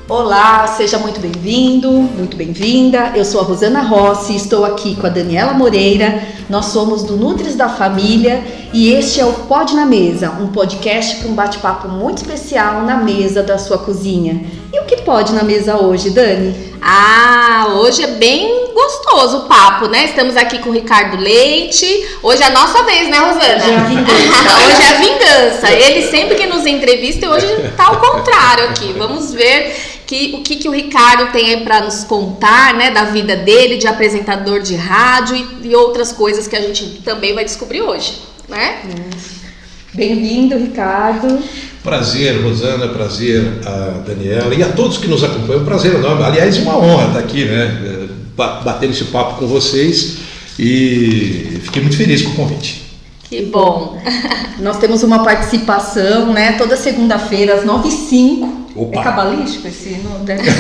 Olá, seja muito bem-vindo, muito bem-vinda. Eu sou a Rosana Rossi, estou aqui com a Daniela Moreira. Nós somos do Nutris da Família e este é o Pod na Mesa, um podcast com um bate-papo muito especial na mesa da sua cozinha. E o que pode na mesa hoje, Dani? Hoje é bem gostoso o papo, né? Estamos aqui com o Ricardo Leite. Hoje é a nossa vez, né, Rosana? Hoje é a vingança. Hoje é a vingança. Ele sempre que nos entrevista e hoje tá ao contrário aqui. Vamos ver o que o Ricardo tem aí para nos contar, né, da vida dele, de apresentador de rádio e outras coisas que a gente também vai descobrir hoje, né? Bem-vindo, Ricardo. Prazer, Rosana, prazer a Daniela e a todos que nos acompanham, prazer enorme. Aliás, uma honra estar aqui, né, batendo esse papo com vocês e fiquei muito feliz com o convite. Que bom! Nós temos uma participação, né, toda segunda-feira às 9h05. Opa. É cabalístico esse? Não deve ser.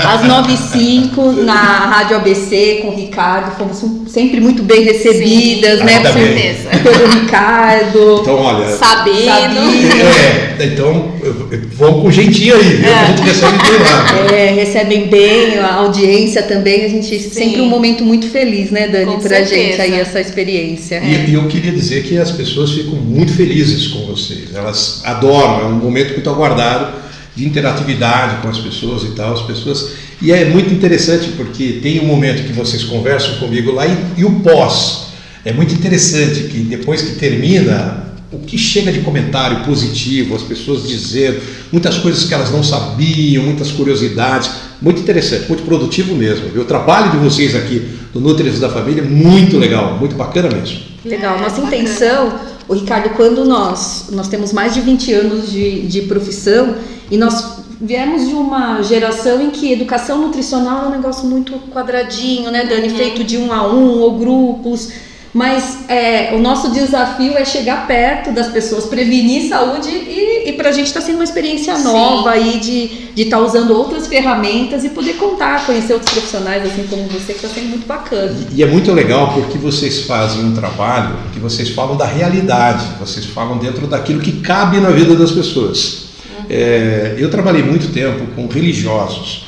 Às 9h05 na Rádio ABC com o Ricardo, fomos sempre muito bem recebidas, sim, né? com certeza. Pelo Ricardo. Então, olha. Sabino. Então vamos com jeitinho aí, viu? A gente recebe bem lá. Recebem bem, a audiência também, a gente sempre um momento muito feliz, né, Dani, pra certeza. gente aí essa experiência. E eu queria dizer que as pessoas ficam muito felizes com vocês, elas adoram, é um momento muito aguardado de interatividade com as pessoas e tal, e é muito interessante porque tem um momento que vocês conversam comigo lá e o pós, é muito interessante que depois que termina, o que chega de comentário positivo, as pessoas dizendo muitas coisas que elas não sabiam, muitas curiosidades, muito interessante, muito produtivo mesmo, viu? O trabalho de vocês aqui do Nutris da Família é muito legal, muito bacana mesmo. Legal, nossa intenção, o Ricardo, quando nós temos mais de 20 anos de profissão e nós viemos de uma geração em que educação nutricional é um negócio muito quadradinho, né, Dani? Feito de 1 a 1 ou grupos, mas o nosso desafio é chegar perto das pessoas, prevenir saúde e pra gente está sendo uma experiência nova aí de estar usando outras ferramentas e poder conhecer outros profissionais assim como você, que está sendo muito bacana. E é muito legal porque vocês fazem um trabalho que vocês falam da realidade, vocês falam dentro daquilo que cabe na vida das pessoas. Eu trabalhei muito tempo com religiosos,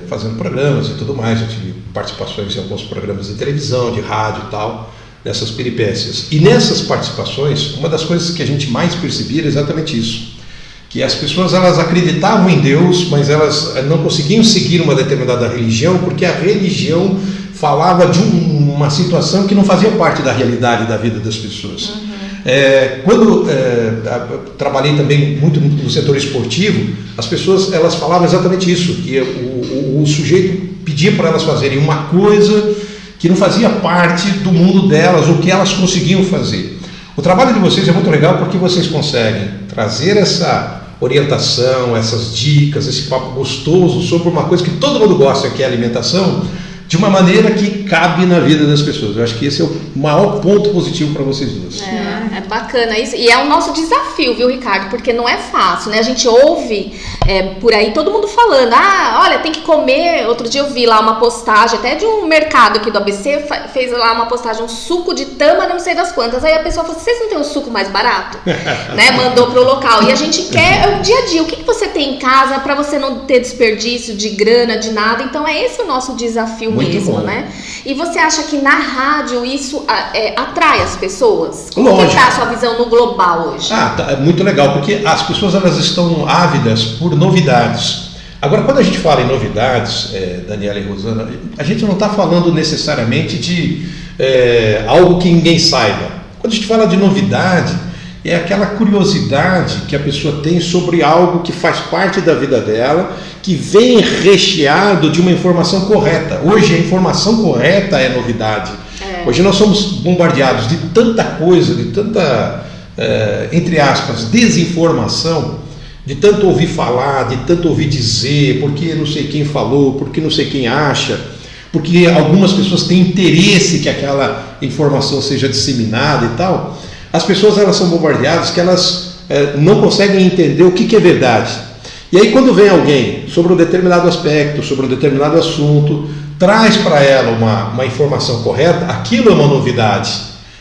fazendo programas e tudo mais, eu tive participações em alguns programas de televisão, de rádio e tal, nessas peripécias. E nessas participações, uma das coisas que a gente mais percebia era exatamente isso, que as pessoas elas acreditavam em Deus, mas elas não conseguiam seguir uma determinada religião, porque a religião falava de uma situação que não fazia parte da realidade da vida das pessoas. Quando trabalhei também muito no setor esportivo, as pessoas elas falavam exatamente isso, que o sujeito pedia para elas fazerem uma coisa que não fazia parte do mundo delas, ou que elas conseguiam fazer. O trabalho de vocês é muito legal porque vocês conseguem trazer essa orientação, essas dicas, esse papo gostoso sobre uma coisa que todo mundo gosta, que é a alimentação, de uma maneira que cabe na vida das pessoas. Eu acho que esse é o maior ponto positivo para vocês duas. É bacana isso. E é o nosso desafio, viu, Ricardo? Porque não é fácil, né? A gente ouve por aí todo mundo falando, olha, tem que comer. Outro dia eu vi lá uma postagem, até de um mercado aqui do ABC, fez lá uma postagem, um suco de tâmara, não sei das quantas. Aí a pessoa falou, vocês não tem um suco mais barato? Né? Mandou pro local. E a gente quer o dia a dia. O que você tem em casa para você não ter desperdício de grana, de nada? Então é esse o nosso desafio muito mesmo, bom. Né? E você acha que na rádio isso atrai as pessoas? Lógico. Como está a sua visão no global hoje? É muito legal, porque as pessoas elas estão ávidas por novidades. Agora, quando a gente fala em novidades, Daniela e Rosana, a gente não está falando necessariamente de algo que ninguém saiba. Quando a gente fala de novidade, é aquela curiosidade que a pessoa tem sobre algo que faz parte da vida dela, que vem recheado de uma informação correta. Hoje a informação correta é novidade. Hoje nós somos bombardeados de tanta coisa, de tanta, entre aspas, desinformação, de tanto ouvir falar, de tanto ouvir dizer, porque não sei quem falou, porque não sei quem acha, porque algumas pessoas têm interesse que aquela informação seja disseminada e tal. As pessoas elas são bombardeadas que elas não conseguem entender o que é verdade. E aí quando vem alguém sobre um determinado aspecto, sobre um determinado assunto, traz para ela uma informação correta, aquilo é uma novidade.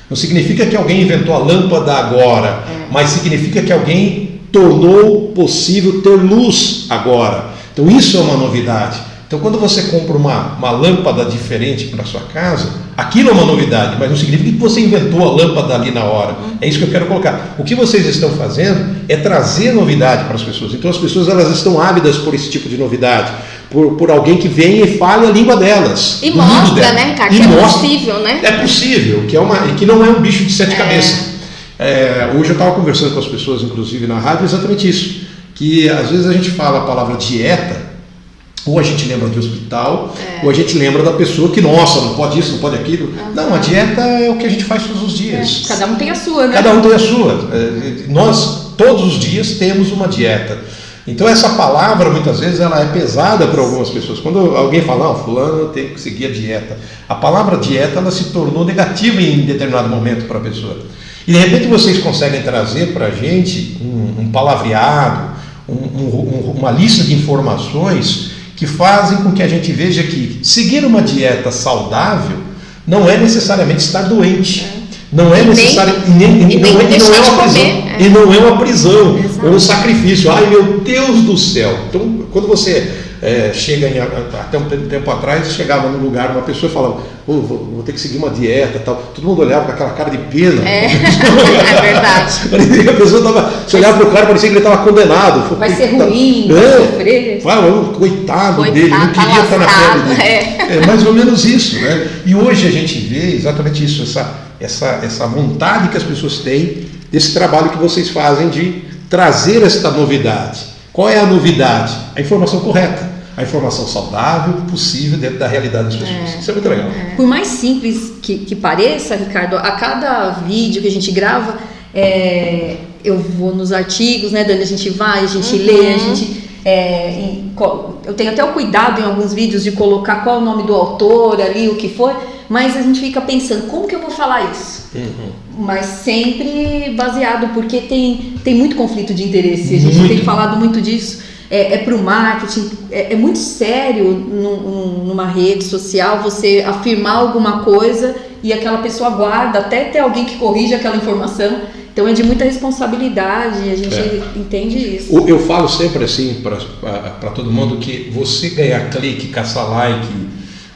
Não significa que alguém inventou a lâmpada agora, mas significa que alguém tornou possível ter luz agora. Então isso é uma novidade. Então quando você compra uma lâmpada diferente para sua casa, aquilo é uma novidade, mas não significa que você inventou a lâmpada ali na hora. É isso que eu quero colocar. O que vocês estão fazendo é trazer novidade para as pessoas. Então as pessoas elas estão ávidas por esse tipo de novidade, por alguém que venha e fale a língua delas. E mostra, né, Ricardo, que é possível, né? É possível, que não é um bicho de 7 cabeças. Hoje eu estava conversando com as pessoas, inclusive na rádio, exatamente isso. Que às vezes a gente fala a palavra dieta, ou a gente lembra de hospital, ou a gente lembra da pessoa que, nossa, não pode isso, não pode aquilo. Não, a dieta é o que a gente faz todos os dias. Cada um tem a sua, né? Cada um tem a sua. Nós, todos os dias, temos uma dieta. Então essa palavra, muitas vezes, ela é pesada para algumas pessoas. Quando alguém fala, fulano tem que seguir a dieta. A palavra dieta, ela se tornou negativa em determinado momento para a pessoa. E de repente vocês conseguem trazer para a gente um palavreado, uma lista de informações que fazem com que a gente veja que seguir uma dieta saudável não é necessariamente estar doente. Não é necessário e não é uma prisão ou um sacrifício. Ai, meu Deus do céu! Então, quando você chega até um tempo atrás, chegava num lugar, uma pessoa falava, vou ter que seguir uma dieta, tal. Todo mundo olhava com aquela cara de pena. É verdade. Parecia que a pessoa se olhava para o cara, parecia que ele estava condenado. Vai ser ruim, vai sofrer. Coitado dele, não queria estar na pele dele. É mais ou menos isso, né? E hoje a gente vê exatamente isso, essa vontade que as pessoas têm desse trabalho que vocês fazem de trazer esta novidade. Qual é a novidade? A informação correta, a informação saudável, possível dentro da realidade das pessoas. Isso é muito legal. Por mais simples que pareça, Ricardo, a cada vídeo que a gente grava, eu vou nos artigos, né, Dani, a gente vai, a gente lê, a gente... eu tenho até o cuidado em alguns vídeos de colocar qual é o nome do autor ali, o que foi, mas a gente fica pensando, como que eu vou falar isso? Mas sempre baseado, porque tem muito conflito de interesse, a gente tem falado muito disso, para o marketing, é muito sério numa rede social você afirmar alguma coisa e aquela pessoa guarda até ter alguém que corrija aquela informação. Então é de muita responsabilidade, a gente entende isso. Eu falo sempre assim para todo mundo que você ganhar clique, caçar like,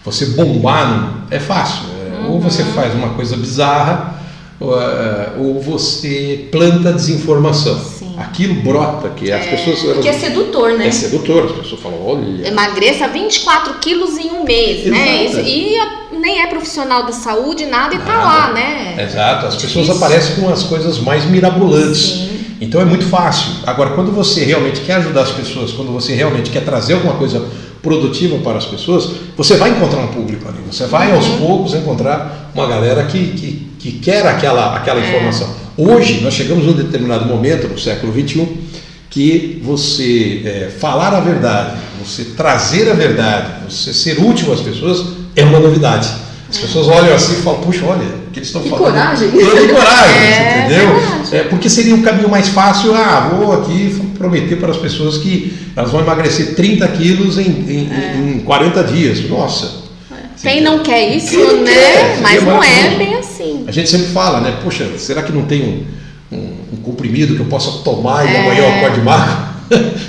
você bombar é fácil. Ou você faz uma coisa bizarra, ou você planta desinformação. Sim. Aquilo brota, que as pessoas... Porque é sedutor, né? É sedutor, as pessoas falam, olha... Emagreça 24 quilos em um mês, né? E nem é profissional da saúde, nada, e tá lá, né? Exato, as pessoas aparecem com as coisas mais mirabolantes. Sim. Então é muito fácil. Agora, quando você realmente quer ajudar as pessoas, quando você realmente quer trazer alguma coisa produtiva para as pessoas, você vai encontrar um público ali. Você vai aos poucos encontrar uma galera que quer aquela informação. Hoje, nós chegamos a um determinado momento, no século XXI, que você falar a verdade, você trazer a verdade, você ser útil às pessoas, é uma novidade. As pessoas olham assim e falam, puxa, olha, o que eles estão falando. Coragem. De coragem, entendeu? Porque seria um caminho mais fácil, vou aqui prometer para as pessoas que elas vão emagrecer 30 quilos em 40 dias. Nossa. Quem não quer isso, né? Mas não é bem assim. A gente sempre fala, né? Poxa, será que não tem um comprimido que eu possa tomar e amanhã eu acorde magro?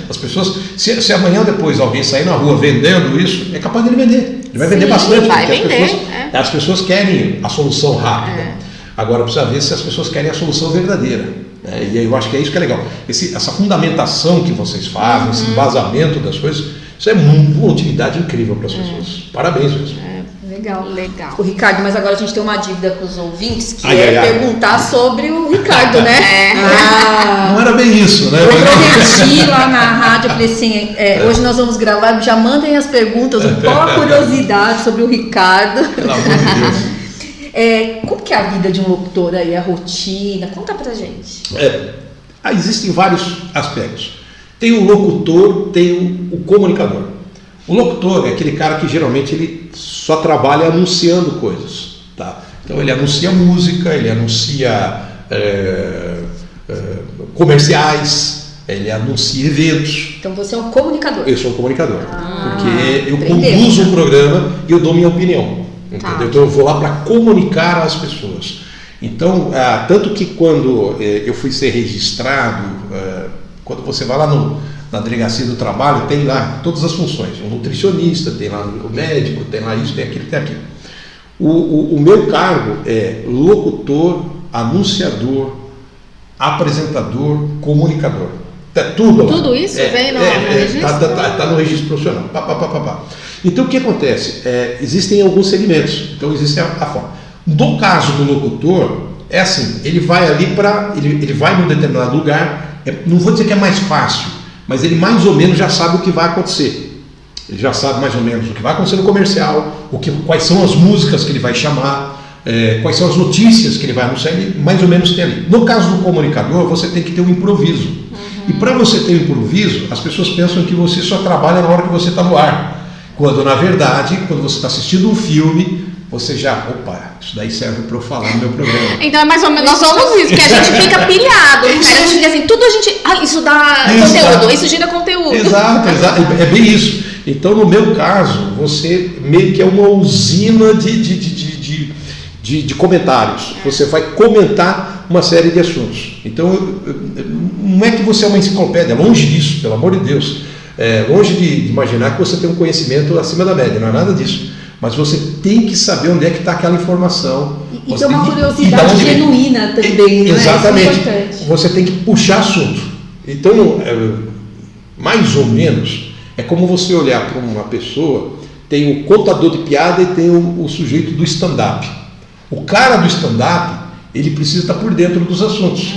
As pessoas, se amanhã depois alguém sair na rua vendendo isso, é capaz de ele vender. Ele vai vender bastante, porque as pessoas querem a solução rápida. Agora precisa ver se as pessoas querem a solução verdadeira. E aí eu acho que é isso que é legal. Essa fundamentação que vocês fazem, esse embasamento das coisas, isso é uma utilidade incrível para as pessoas. Parabéns mesmo. Legal. O Ricardo, mas agora a gente tem uma dívida com os ouvintes, que perguntar sobre o Ricardo, né? Não era bem isso, né? Eu prometi lá na rádio, eu falei assim, hoje nós vamos gravar, já mandem as perguntas, qual a curiosidade sobre o Ricardo. Pelo amor de Deus. Como que é a vida de um locutor aí, a rotina? Conta pra gente. Existem vários aspectos. Tem o locutor, tem o comunicador. O locutor é aquele cara que geralmente ele só trabalha anunciando coisas, tá? Então ele anuncia música, ele anuncia comerciais, ele anuncia eventos. Então você é um comunicador. Eu sou um comunicador, porque eu conduzo um programa e eu dou minha opinião, entendeu? Então eu vou lá para comunicar às pessoas. Então, tanto que quando eu fui ser registrado, quando você vai lá na delegacia do trabalho, tem lá todas as funções. O nutricionista, tem lá o médico, tem lá isso, tem aquilo, tem aquilo. O meu cargo é locutor, anunciador, apresentador, comunicador. É tudo lá. Tudo isso vem no registro? Está no registro profissional. Então o que acontece? Existem alguns segmentos. Então existe a forma. No caso do locutor, é assim, ele vai ali ele vai num determinado lugar, não vou dizer que é mais fácil, mas ele mais ou menos já sabe o que vai acontecer. Ele já sabe mais ou menos o que vai acontecer no comercial, quais são as músicas que ele vai chamar, quais são as notícias que ele vai anunciar, ele mais ou menos tem ali. No caso do comunicador, você tem que ter um improviso. E para você ter um improviso, as pessoas pensam que você só trabalha na hora que você está no ar. Quando, na verdade, quando você está assistindo um filme, você já, isso daí serve para eu falar no meu programa. Então é mais ou menos, nós somos isso, que a gente fica pilhado, a gente fica assim, tudo a gente, isso dá conteúdo, isso gira conteúdo. Exato, é bem isso. Então, no meu caso, você meio que é uma usina de comentários. Você vai comentar uma série de assuntos. Então, não é que você é uma enciclopédia, longe disso, pelo amor de Deus. Longe de imaginar que você tem um conhecimento acima da média, não é nada disso. Mas você tem que saber onde é que está aquela informação. E ter uma curiosidade genuína também, né? Exatamente. Você tem que puxar assunto. Então, mais ou menos, é como você olhar para uma pessoa, tem o contador de piada e tem o sujeito do stand-up. O cara do stand-up, ele precisa estar por dentro dos assuntos,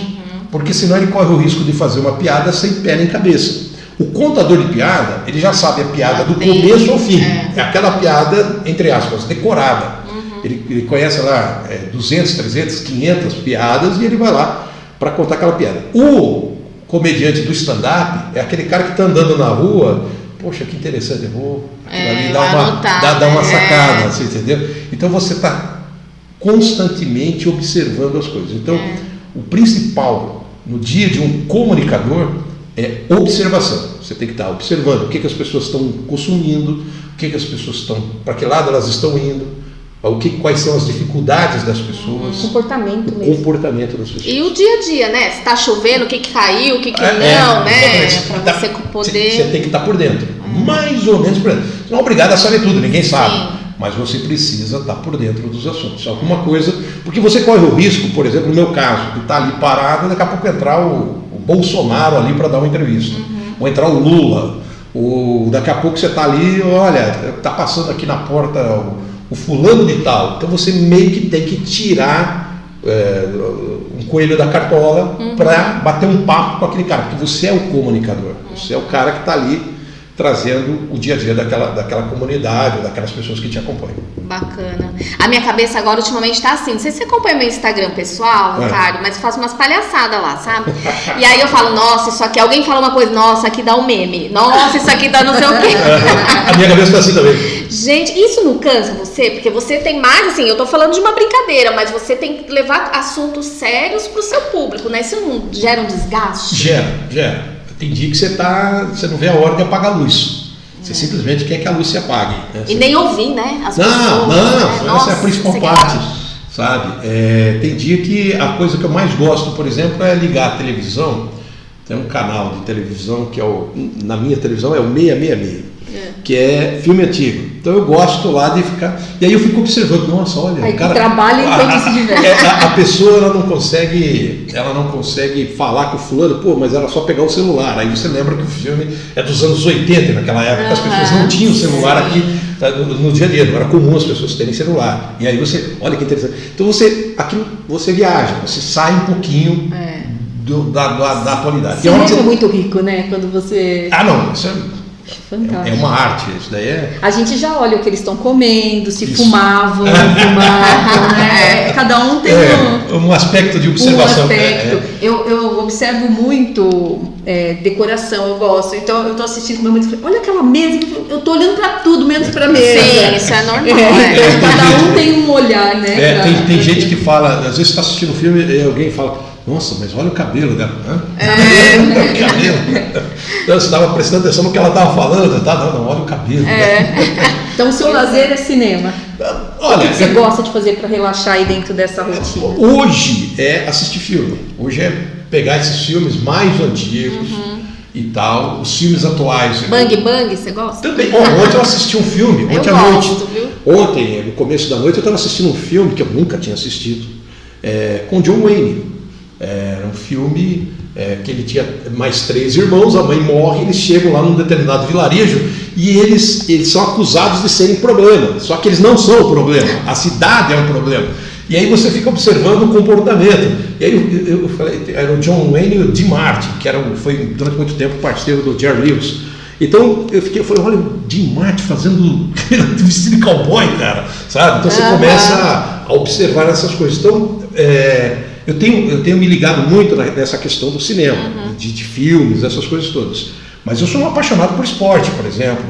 porque senão ele corre o risco de fazer uma piada sem pé nem cabeça. O contador de piada, ele já sabe a piada do começo ao fim. É aquela piada, entre aspas, decorada. Ele conhece lá 200, 300, 500 piadas e ele vai lá para contar aquela piada. O comediante do stand-up é aquele cara que está andando na rua, poxa, que interessante, eu vou ali dar uma sacada, você entendeu? Então você está constantemente observando as coisas. Então, o principal no dia de um comunicador é observação. Você tem que estar observando o que as pessoas estão consumindo, o que as pessoas estão, para que lado elas estão indo, quais são as dificuldades das pessoas. Comportamento mesmo. Comportamento das pessoas. E o dia a dia, né? Se está chovendo, o que caiu, o que não, né? Para você poder... Você tem que estar por dentro. Mais ou menos por dentro. Você não é obrigado a saber tudo, ninguém sabe. Sim. Mas você precisa estar por dentro dos assuntos. Alguma coisa... Porque você corre o risco, por exemplo, no meu caso, de estar ali parado e daqui a pouco entrar o Bolsonaro ali para dar uma entrevista. Ou entrar o Lula. Daqui a pouco você está ali, olha, está passando aqui na porta o fulano de tal. Então você meio que tem que tirar um coelho da cartola para bater um papo com aquele cara. Porque você é o comunicador. Você é o cara que está ali trazendo o dia a dia daquela comunidade, daquelas pessoas que te acompanham. Bacana. A minha cabeça agora ultimamente tá assim, não sei se você acompanha meu Instagram pessoal, Ricardo, mas eu faço umas palhaçadas lá, sabe? E aí eu falo, nossa, isso aqui, alguém fala uma coisa, nossa, aqui dá um meme, nossa, isso aqui dá não sei o quê. A minha cabeça tá assim também. Gente, isso não cansa você? Porque você tem mais, assim, eu tô falando de uma brincadeira, mas você tem que levar assuntos sérios pro seu público, né? Isso não gera um desgaste? Gera. Tem dia que você não vê a hora de apagar a luz. Você simplesmente quer que a luz se apague. Né? E nem ouvir, né? As pessoas, né? Nossa, essa é a principal parte. Sabe? Tem dia que a coisa que eu mais gosto, por exemplo, é ligar a televisão. Tem um canal de televisão que na minha televisão é o 666. Que é filme antigo. Então eu gosto lá de ficar. E aí eu fico observando, nossa, olha. Aí cara, trabalha enquanto se diverte. A pessoa ela não consegue falar com o fulano, mas era só pegar o celular. Aí você lembra que o filme é dos anos 80, naquela época as pessoas não tinham celular aqui no dia a dia, não era comum as pessoas terem celular. E aí você, olha que interessante. Então você viaja, você sai um pouquinho da atualidade. Cinema é muito rico, né? Quando você. Não, isso é uma arte, isso daí é... A gente já olha o que eles estão comendo, se fumavam, né? Cada um tem um aspecto de observação. Eu observo muito decoração, eu gosto. Então eu tô assistindo com meu marido e falei, olha aquela mesa, eu tô olhando pra tudo, menos pra mesa. Sim, isso é normal. Cada um tem um olhar, né? Tem gente que fala, às vezes está assistindo um filme e alguém fala, nossa, mas olha o cabelo dela. Olha o cabelo. Então, você estava prestando atenção no que ela estava falando. Não, olha o cabelo. Então, o seu lazer é cinema. Olha, o que você gosta de fazer para relaxar aí dentro dessa rotina? Hoje é assistir filme. Hoje é pegar esses filmes mais antigos e tal, os filmes atuais. Bang Bang, você gosta? Também. Ontem eu assisti um filme, ontem eu à gosto, noite. viu? Ontem, no começo da noite, eu estava assistindo um filme que eu nunca tinha assistido, com John Wayne. Era um filme que ele tinha mais 3 irmãos, a mãe morre, eles chegam lá num determinado vilarejo e eles são acusados de serem problema, só que eles não são o problema, a cidade é um problema. E aí você fica observando o comportamento. E aí eu falei, era o John Wayne e o Dean Martin, que foi durante muito tempo parceiro do Jerry Lewis. Então eu falei, olha, o Dean Martin fazendo vestido de cowboy, cara, sabe? Então você começa a observar essas coisas. Então eu tenho me ligado muito nessa questão do cinema, de filmes, essas coisas todas. Mas eu sou um apaixonado por esporte, por exemplo,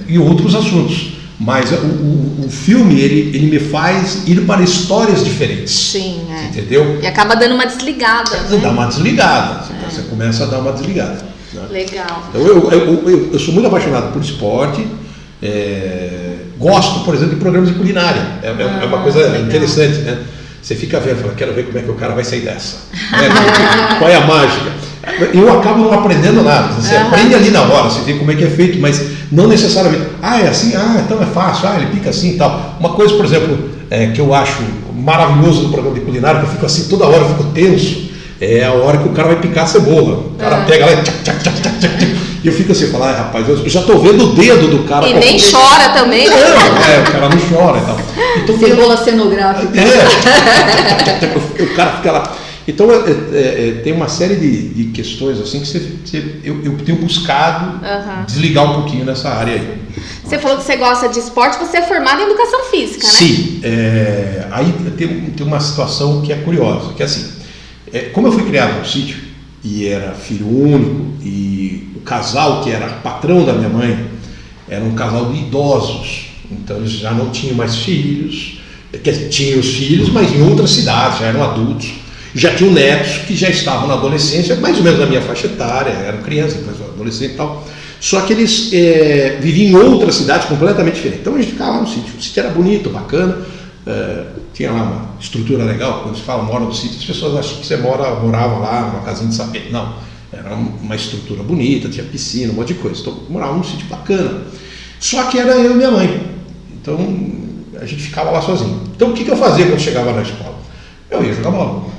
e outros assuntos. Mas o filme, ele me faz ir para histórias diferentes. Sim, entendeu? E acaba dando uma desligada. Você dá uma desligada, você começa a dar uma desligada. Né? Legal. Então eu sou muito apaixonado por esporte, gosto, por exemplo, de programas de culinária. É uma coisa legal. Interessante, né? Você fica vendo, fala, quero ver como é que o cara vai sair dessa. Qual é a mágica? Eu acabo não aprendendo nada. Você aprende ali na hora, você vê como é que é feito, mas não necessariamente. É assim, então é fácil, ele pica assim e tal. Uma coisa, por exemplo, que eu acho maravilhoso no programa de culinária, que eu fico assim toda hora, eu fico tenso, é a hora que o cara vai picar a cebola. O cara pega lá e eu fico assim, rapaz, eu já estou vendo o dedo do cara. E nem chora também, né? O cara não chora e tal. Então, cebola cenográfica. O cara fica lá. Então tem uma série de questões assim que eu tenho buscado desligar um pouquinho nessa área aí. Você falou que você gosta de esporte, você é formado em educação física, né? Sim, aí tem uma situação que é curiosa, que é assim, como eu fui criado num sítio e era filho único e o casal que era patrão da minha mãe era um casal de idosos, então eles já não tinham mais filhos, tinham os filhos, mas em outras cidades, já eram adultos. Já tinham netos que já estavam na adolescência, mais ou menos na minha faixa etária, eram crianças, depois adolescentes e tal. Só que eles viviam em outra cidade completamente diferente. Então a gente ficava lá no sítio. O sítio era bonito, bacana, tinha lá uma estrutura legal. Quando se fala mora no sítio, as pessoas acham que você morava lá numa casinha de sapê. Não, era uma estrutura bonita, tinha piscina, um monte de coisa. Então morava num sítio bacana. Só que era eu e minha mãe. Então a gente ficava lá sozinho. Então o que eu fazia quando chegava na escola? Eu ia jogar bola.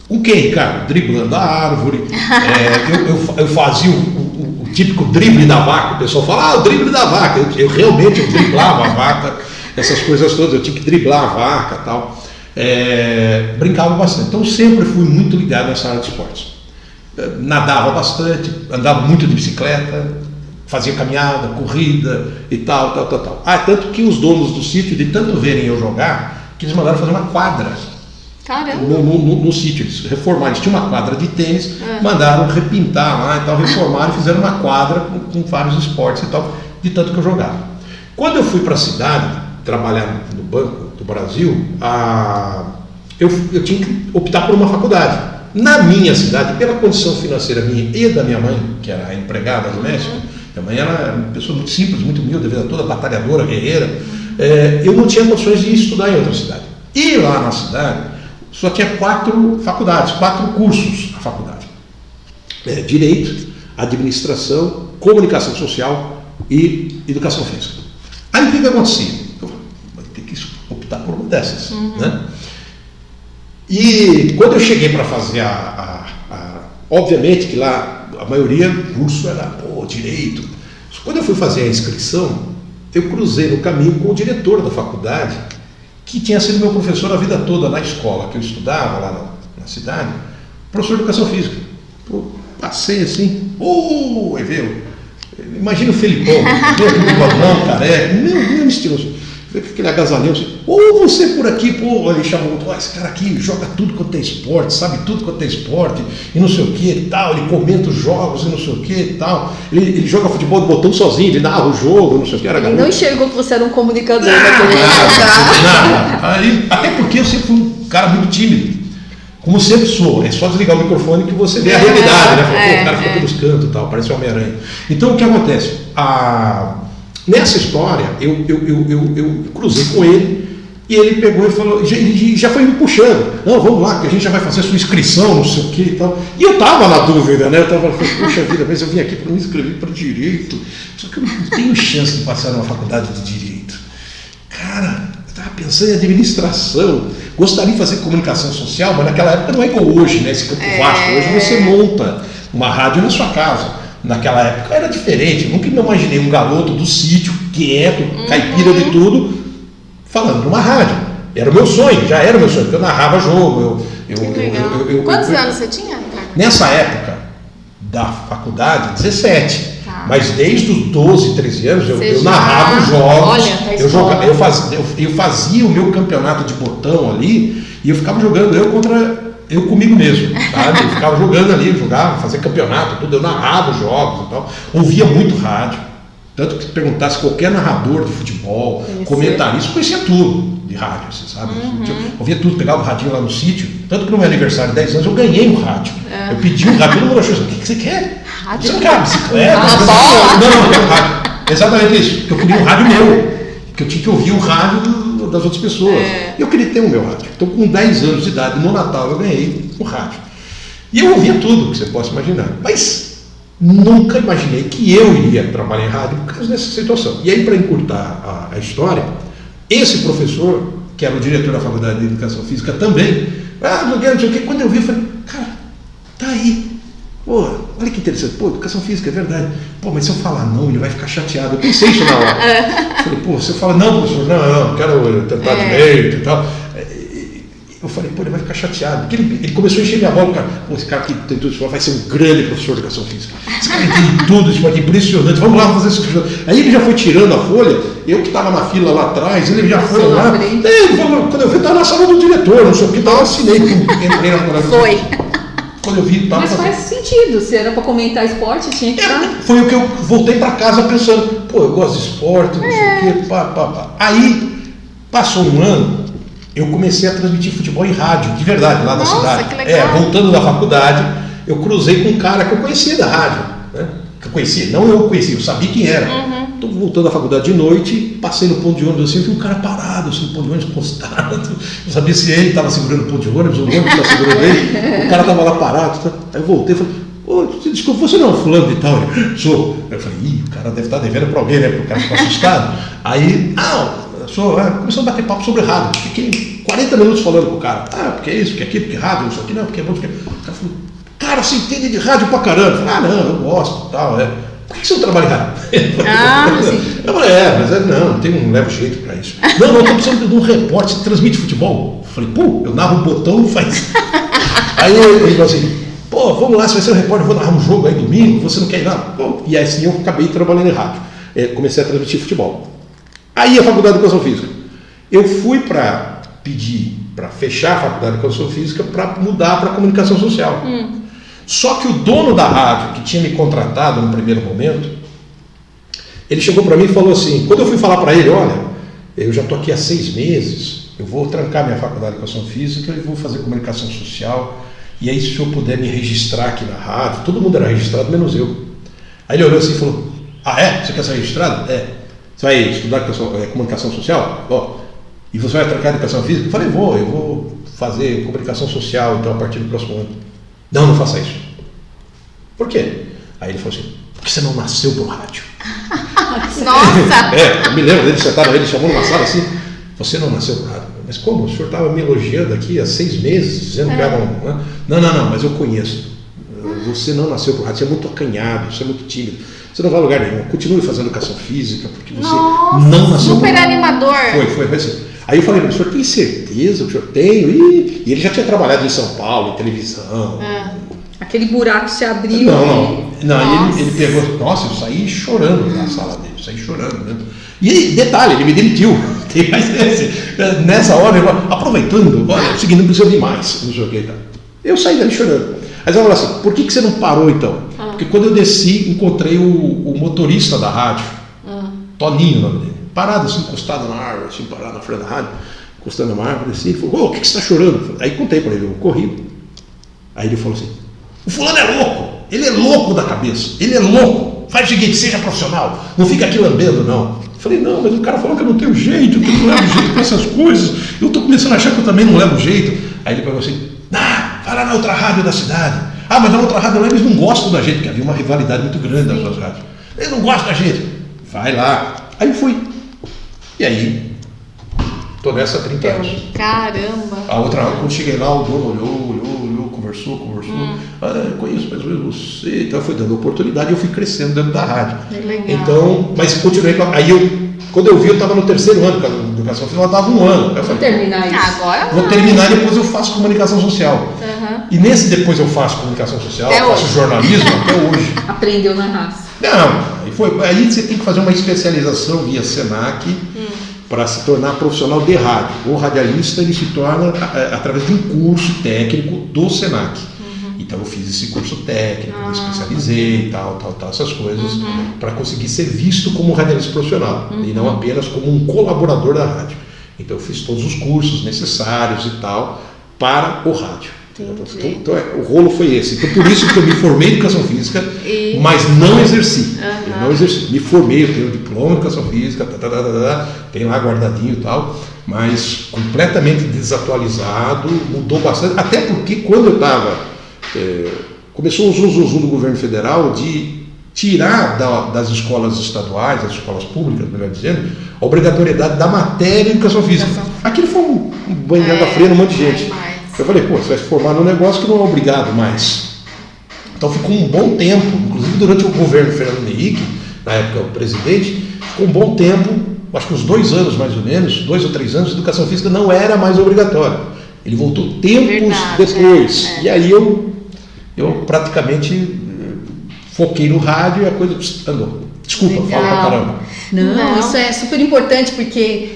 Com quem, Ricardo? Driblando a árvore. Eu fazia o típico drible da vaca. O pessoal fala, o drible da vaca. Eu realmente driblava a vaca, essas coisas todas. Eu tinha que driblar a vaca e tal. Brincava bastante. Então sempre fui muito ligado nessa área de esportes. Nadava bastante, andava muito de bicicleta, fazia caminhada, corrida e tal. Tanto que os donos do sítio, de tanto verem eu jogar, que eles mandaram fazer uma quadra. No sítio, eles reformaram, eles tinham uma quadra de tênis, mandaram repintar lá e tal, reformaram e fizeram uma quadra com vários esportes e tal, de tanto que eu jogava. Quando eu fui para a cidade, trabalhar no Banco do Brasil, eu tinha que optar por uma faculdade. Na minha cidade, pela condição financeira minha e da minha mãe, que era a empregada doméstica, minha mãe era uma pessoa muito simples, muito humilde, a vida toda batalhadora, guerreira, eu não tinha condições de estudar em outra cidade. E lá na cidade, só tinha 4 faculdades, 4 cursos na faculdade. Direito, administração, comunicação social e educação física. Aí o que acontecia? Eu vou ter que optar por uma dessas. Né? E quando eu cheguei para fazer obviamente que lá a maioria do curso era direito. Quando eu fui fazer a inscrição, eu cruzei no caminho com o diretor da faculdade, que tinha sido meu professor a vida toda na escola que eu estudava lá na cidade, professor de educação física. Passei assim, aí veio, imagina o Felipão, aquele balão, careca, meu estiloso, aquele agasalhão assim, você por aqui, ele chamou, esse cara aqui joga tudo quanto é esporte, sabe tudo quanto é esporte, e não sei o que e tal, ele comenta os jogos e não sei o que e tal, ele joga futebol de botão sozinho, ele narra o jogo, não sei o que. Ele não enxergou que você era um comunicador naquele até porque eu sempre fui um cara muito tímido, como sempre sou, é só desligar o microfone que você vê a realidade, né? O cara fica pelos cantos e tal, parece um Homem-Aranha. Então o que acontece? Nessa história, eu cruzei com ele E ele pegou e falou, já foi me puxando, não, vamos lá, que a gente já vai fazer a sua inscrição, não sei o que e tal. E eu tava na dúvida, né? Eu tava falando, poxa vida, mas eu vim aqui para me inscrever para Direito, só que eu não tenho chance de passar numa faculdade de Direito. Cara, eu estava pensando em administração, gostaria de fazer comunicação social, mas naquela época não é como hoje, né? Esse campo vasto. Hoje você monta uma rádio na sua casa. Naquela época era diferente, eu nunca me imaginei um garoto do sítio, quieto, caipira de tudo, falando numa rádio. Era o meu sonho, já era o meu sonho, porque eu narrava jogo. Quantos anos você tinha, Ricardo? Nessa época da faculdade, 17. Mas desde os 12, 13 anos eu narrava os jogos. Olha, eu fazia o meu campeonato de botão ali e eu ficava jogando eu comigo mesmo, sabe? Eu ficava jogando ali, fazia campeonato, tudo, eu narrava os jogos e tal. Ouvia muito rádio. Tanto que perguntasse qualquer narrador de futebol, comentarista, conhecia tudo de rádio, você sabe? Ouvia tudo, pegava o radinho lá no sítio. Tanto que no meu aniversário de 10 anos eu ganhei um rádio. Eu pedi um rádio, todo mundo achou assim, o que você quer? Rádio? Você não quer uma bicicleta? Não, rádio. Exatamente isso, porque eu queria um rádio meu, porque eu tinha que ouvir o rádio das outras pessoas. E eu queria ter o meu rádio. Então com 10 anos de idade, no Natal, eu ganhei um rádio. E eu ouvia tudo que você possa imaginar. Mas nunca imaginei que eu iria trabalhar em rádio por causa dessa situação. E aí, para encurtar a história, esse professor, que era o diretor da Faculdade de Educação Física também, não sei o que, quando eu vi, eu falei, cara, tá aí. Pô, olha que interessante. Pô, educação física, é verdade. Pô, mas se eu falar não, ele vai ficar chateado. Eu pensei isso na hora. Falei, pô, se eu falar não, professor, não, quero tentar direito e tal. Eu falei, pô, ele vai ficar chateado. Porque ele começou a encher minha bola, cara. Pô, esse cara que tem tudo isso vai ser um grande professor de educação física. Esse cara tem tudo, tipo, é impressionante. Vamos lá fazer isso. Aí ele já foi tirando a folha, eu que estava na fila lá atrás, ele já foi lá. Ele falou, quando eu vi, estava na sala do diretor, não sei o que, eu assinei. Foi. Quando eu vi, mas faz sentido, se era para comentar esporte, tinha que estar. Foi o que eu voltei para casa pensando, pô, eu gosto de esporte, não sei o quê, pá. Aí, passou um ano, eu comecei a transmitir futebol em rádio, de verdade, lá da cidade. Que legal. Voltando da faculdade, eu cruzei com um cara que eu conhecia da rádio, né? Que eu conhecia, não eu conhecia, eu sabia quem era. Estou voltando da faculdade de noite, passei no ponto de ônibus assim, vi um cara parado, assim, no ponto de ônibus encostado. Não sabia se ele estava segurando o ponto de ônibus, o ônibus estava segurando ele, o cara estava lá parado. Tá? Aí eu voltei e falei, ô, desculpa, você não é fulano de tal? Ele, sou. Eu falei, o cara deve estar devendo para alguém, né? Porque o cara ficou assustado. Aí, começou a bater papo sobre rádio. Fiquei 40 minutos falando com o cara. Porque é isso, porque é aquilo, porque é rádio, não sei o que, não, porque é bom, porque... O cara falou, cara, você entende de rádio pra caramba? Eu falei, não, eu gosto, tal, Por que você não trabalha em rádio? Sim. Eu falei, não levo jeito pra isso. Não, estou precisando de um repórter, você transmite futebol? Eu falei, eu narro um botão e faz. Aí ele falou assim, vamos lá, você vai ser um repórter, eu vou narrar um jogo aí domingo, você não quer ir lá? E assim eu acabei trabalhando em rádio. Comecei a transmitir futebol. Aí a Faculdade de Educação Física. Eu fui para pedir, para fechar a Faculdade de Educação Física, para mudar para Comunicação Social. Só que o dono da rádio, que tinha me contratado no primeiro momento, ele chegou para mim e falou assim, quando eu fui falar para ele, olha, eu já estou aqui há 6 meses, eu vou trancar minha Faculdade de Educação Física e vou fazer Comunicação Social, e aí se eu puder me registrar aqui na rádio, todo mundo era registrado, menos eu. Aí ele olhou assim e falou, você quer ser registrado? Você vai estudar Comunicação Social? E você vai trancar Educação Física? Eu falei, eu vou fazer Comunicação Social, então, a partir do próximo ano. Não faça isso. Por quê? Aí ele falou assim, porque você não nasceu pro rádio. Nossa! Eu me lembro dele sentado, ele chamou numa sala assim, você não nasceu pro rádio. Mas como? O senhor estava me elogiando aqui há 6 meses, dizendo que era um... Não, mas eu conheço. Você não nasceu pro rádio, você é muito acanhado, você é muito tímido. Você não vai a lugar nenhum. Continue fazendo educação física, porque você não nasceu. Super animador. Foi assim. Aí eu falei, o senhor tem certeza? O senhor tem? E ele já tinha trabalhado em São Paulo, em televisão. Aquele buraco se abriu. Não, ele pegou, eu saí chorando na sala dele, né? E detalhe, ele me demitiu. Tem mais esse. Nessa hora, aproveitando, olha, o seguinte, não precisa de mais, não sei o que. Tá. Eu saí dali chorando. Aí ela falou assim, por que você não parou então? Porque quando eu desci, encontrei o motorista da rádio, Toninho, o nome dele, parado assim, encostado na árvore, assim, parado na frente da rádio, encostando na árvore, assim, ele falou, o que você está chorando? Aí contei para ele, eu corri. Aí ele falou assim, o fulano é louco, ele é louco da cabeça, ele é louco, faz o seguinte, seja profissional, não fica aqui lambendo não. Eu falei, não, mas o cara falou que eu não tenho jeito, que eu não levo jeito para essas coisas. Eu estou começando a achar que eu também não levo jeito. Aí ele falou assim, vai lá na outra rádio da cidade. Mas na outra rádio lá eles não gostam da gente, porque havia uma rivalidade muito grande das duas rádios. Eles não gostam da gente. Vai lá. Aí eu fui. E aí, tô nessa há 30 anos. Caramba. A outra hora, quando cheguei lá, o dono olhou, conversou. Conheço mais ou menos você. Então foi dando oportunidade e eu fui crescendo dentro da rádio. Legal. Então, mas continuei. Aí quando eu vi, eu estava no 3º ano de educação final, eu estava 1 ano. Aí eu falei, Vou terminar isso. Agora vou terminar e depois eu faço comunicação social. E nesse depois eu faço comunicação social, Até faço hoje. jornalismo até hoje. Aprendeu na raça. Não, aí você tem que fazer uma especialização via Senac para se tornar profissional de rádio. O radialista ele se torna através de um curso técnico do Senac. Então eu fiz esse curso técnico, me especializei, tal, essas coisas, para conseguir ser visto como radialista profissional e não apenas como um colaborador da rádio. Então eu fiz todos os cursos necessários e tal para o rádio. Então o rolo foi esse. Então por isso que eu me formei em educação física, mas não exerci. Eu não exerci. Me formei, eu tenho diploma de educação física, tem lá guardadinho e tal, mas completamente desatualizado, mudou bastante. Até porque quando eu estava... começou um zum do governo federal de tirar das escolas estaduais, das escolas públicas, melhor dizendo, a obrigatoriedade da matéria de educação física. Aquilo foi um banho de água fria num monte de gente. Eu falei, você vai se formar num negócio que não é obrigado mais. Então ficou um bom tempo, inclusive durante o governo Fernando Henrique, na época o presidente, ficou um bom tempo, acho que uns 2 anos mais ou menos, 2 ou 3 anos, educação física não era mais obrigatória. Ele voltou tempos depois. E aí eu praticamente foquei no rádio e a coisa andou. Desculpa, fala pra caramba. Não, isso é super importante porque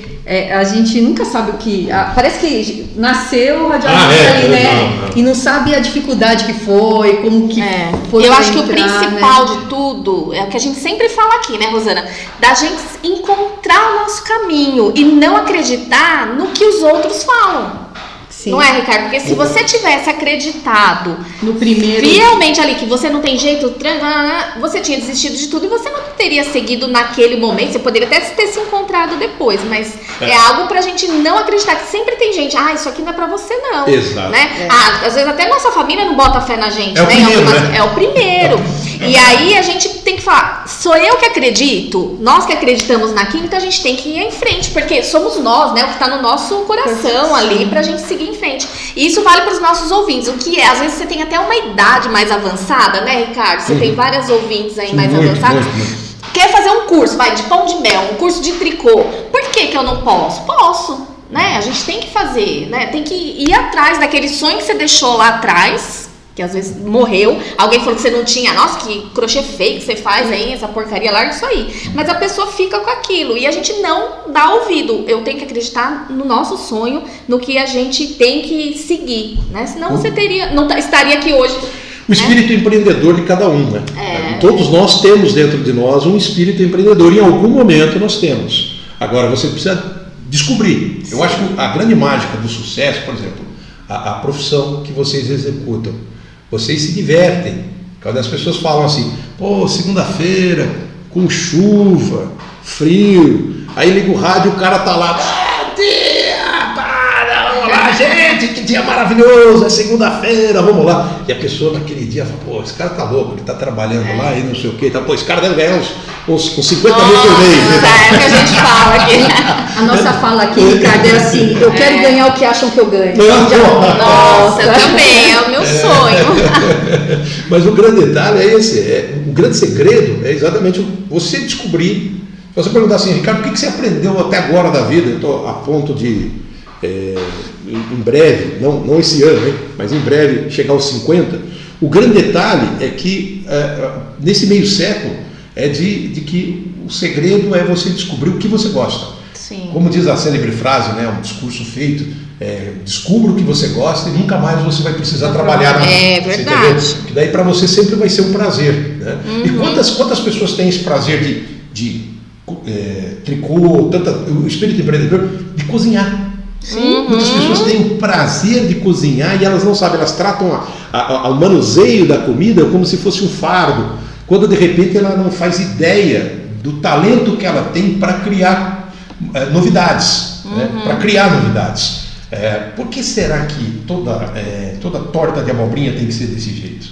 a gente nunca sabe o que... parece que nasceu o radialista ali, né? E não sabe a dificuldade que foi, como que foi. Eu acho que o principal de tudo é o que a gente sempre fala aqui, né, Rosana? Da gente encontrar o nosso caminho e não acreditar no que os outros falam. Sim. Não é, Ricardo? Porque se você tivesse acreditado no primeiro fielmente ali que você não tem jeito, você tinha desistido de tudo e você não teria seguido naquele momento. Você poderia até ter se encontrado depois, mas é algo pra gente não acreditar, que sempre tem gente, isso aqui não é pra você não. Exato. Né? Às vezes até nossa família não bota fé na gente, né? É o primeiro. E aí a gente tem que falar, sou eu que acredito, nós que acreditamos naquilo, então a gente tem que ir em frente, porque somos nós, né? O que tá no nosso coração ali pra gente seguir em frente. E isso vale para os nossos ouvintes. O que às vezes você tem até uma idade mais avançada, né, Ricardo? Você tem várias ouvintes aí mais avançadas. Quer fazer um curso, de pão de mel, um curso de tricô. Por que eu não posso? Posso, né? A gente tem que fazer, né? Tem que ir atrás daquele sonho que você deixou lá atrás, que às vezes morreu, alguém falou que você não tinha, nossa, que crochê feio que você faz aí, essa porcaria, larga isso aí. Mas a pessoa fica com aquilo e a gente não dá ouvido. Eu tenho que acreditar no nosso sonho, no que a gente tem que seguir, né? Senão você estaria aqui hoje. O espírito empreendedor de cada um, né? Todos nós temos dentro de nós um espírito empreendedor, em algum momento nós temos. Agora você precisa descobrir. Eu acho que a grande mágica do sucesso, por exemplo, a profissão que vocês executam. Vocês se divertem. Quando as pessoas falam assim, segunda-feira, com chuva, frio, aí liga o rádio e o cara tá lá, olá gente, que dia maravilhoso, é segunda-feira, vamos lá. E a pessoa naquele dia fala, esse cara tá louco, ele tá trabalhando lá e não sei o que, esse cara deve ganhar uns 50 mil por mês. É o que a gente fala aqui. A nossa fala aqui, Ricardo, é assim, eu quero ganhar o que acham que eu ganho. Nossa, eu também, é o meu sonho. Mas o grande detalhe é esse, o grande segredo é exatamente você descobrir. Se você perguntar assim, Ricardo, o que você aprendeu até agora da vida? Eu estou a ponto de, em breve, não esse ano, hein, mas em breve chegar aos 50. O grande detalhe é que nesse meio século é de que o segredo é você descobrir o que você gosta. Sim. Como diz a célebre frase, né, um discurso feito, descubra o que você gosta e nunca mais você vai precisar trabalhar na vida. É verdade. Porque daí para você sempre vai ser um prazer. Né? E quantas pessoas têm esse prazer de tricô, o espírito empreendedor, de cozinhar? Muitas pessoas têm o prazer de cozinhar e elas não sabem, elas tratam o manuseio da comida como se fosse um fardo, quando de repente ela não faz ideia do talento que ela tem para criar novidades, né? Para criar novidades. Por que será que toda torta de abobrinha tem que ser desse jeito?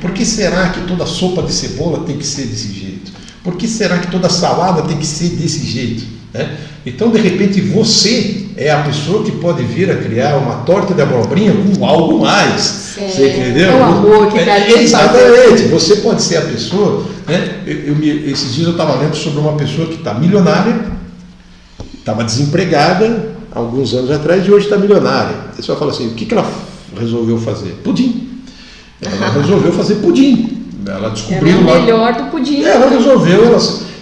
Por que será que toda sopa de cebola tem que ser desse jeito? Por que será que toda salada tem que ser desse jeito? Né? Então, de repente, você é a pessoa que pode vir a criar uma torta de abobrinha com algo mais. Você entendeu? É o amor que está ali. Exatamente. Você pode ser a pessoa. Né? Esses dias eu estava lendo sobre uma pessoa que está milionária, estava desempregada há alguns anos atrás e hoje está milionária. A pessoa fala assim, o que ela resolveu fazer? Pudim. Ela resolveu fazer pudim. Ela descobriu o melhor do pudim. Ela resolveu,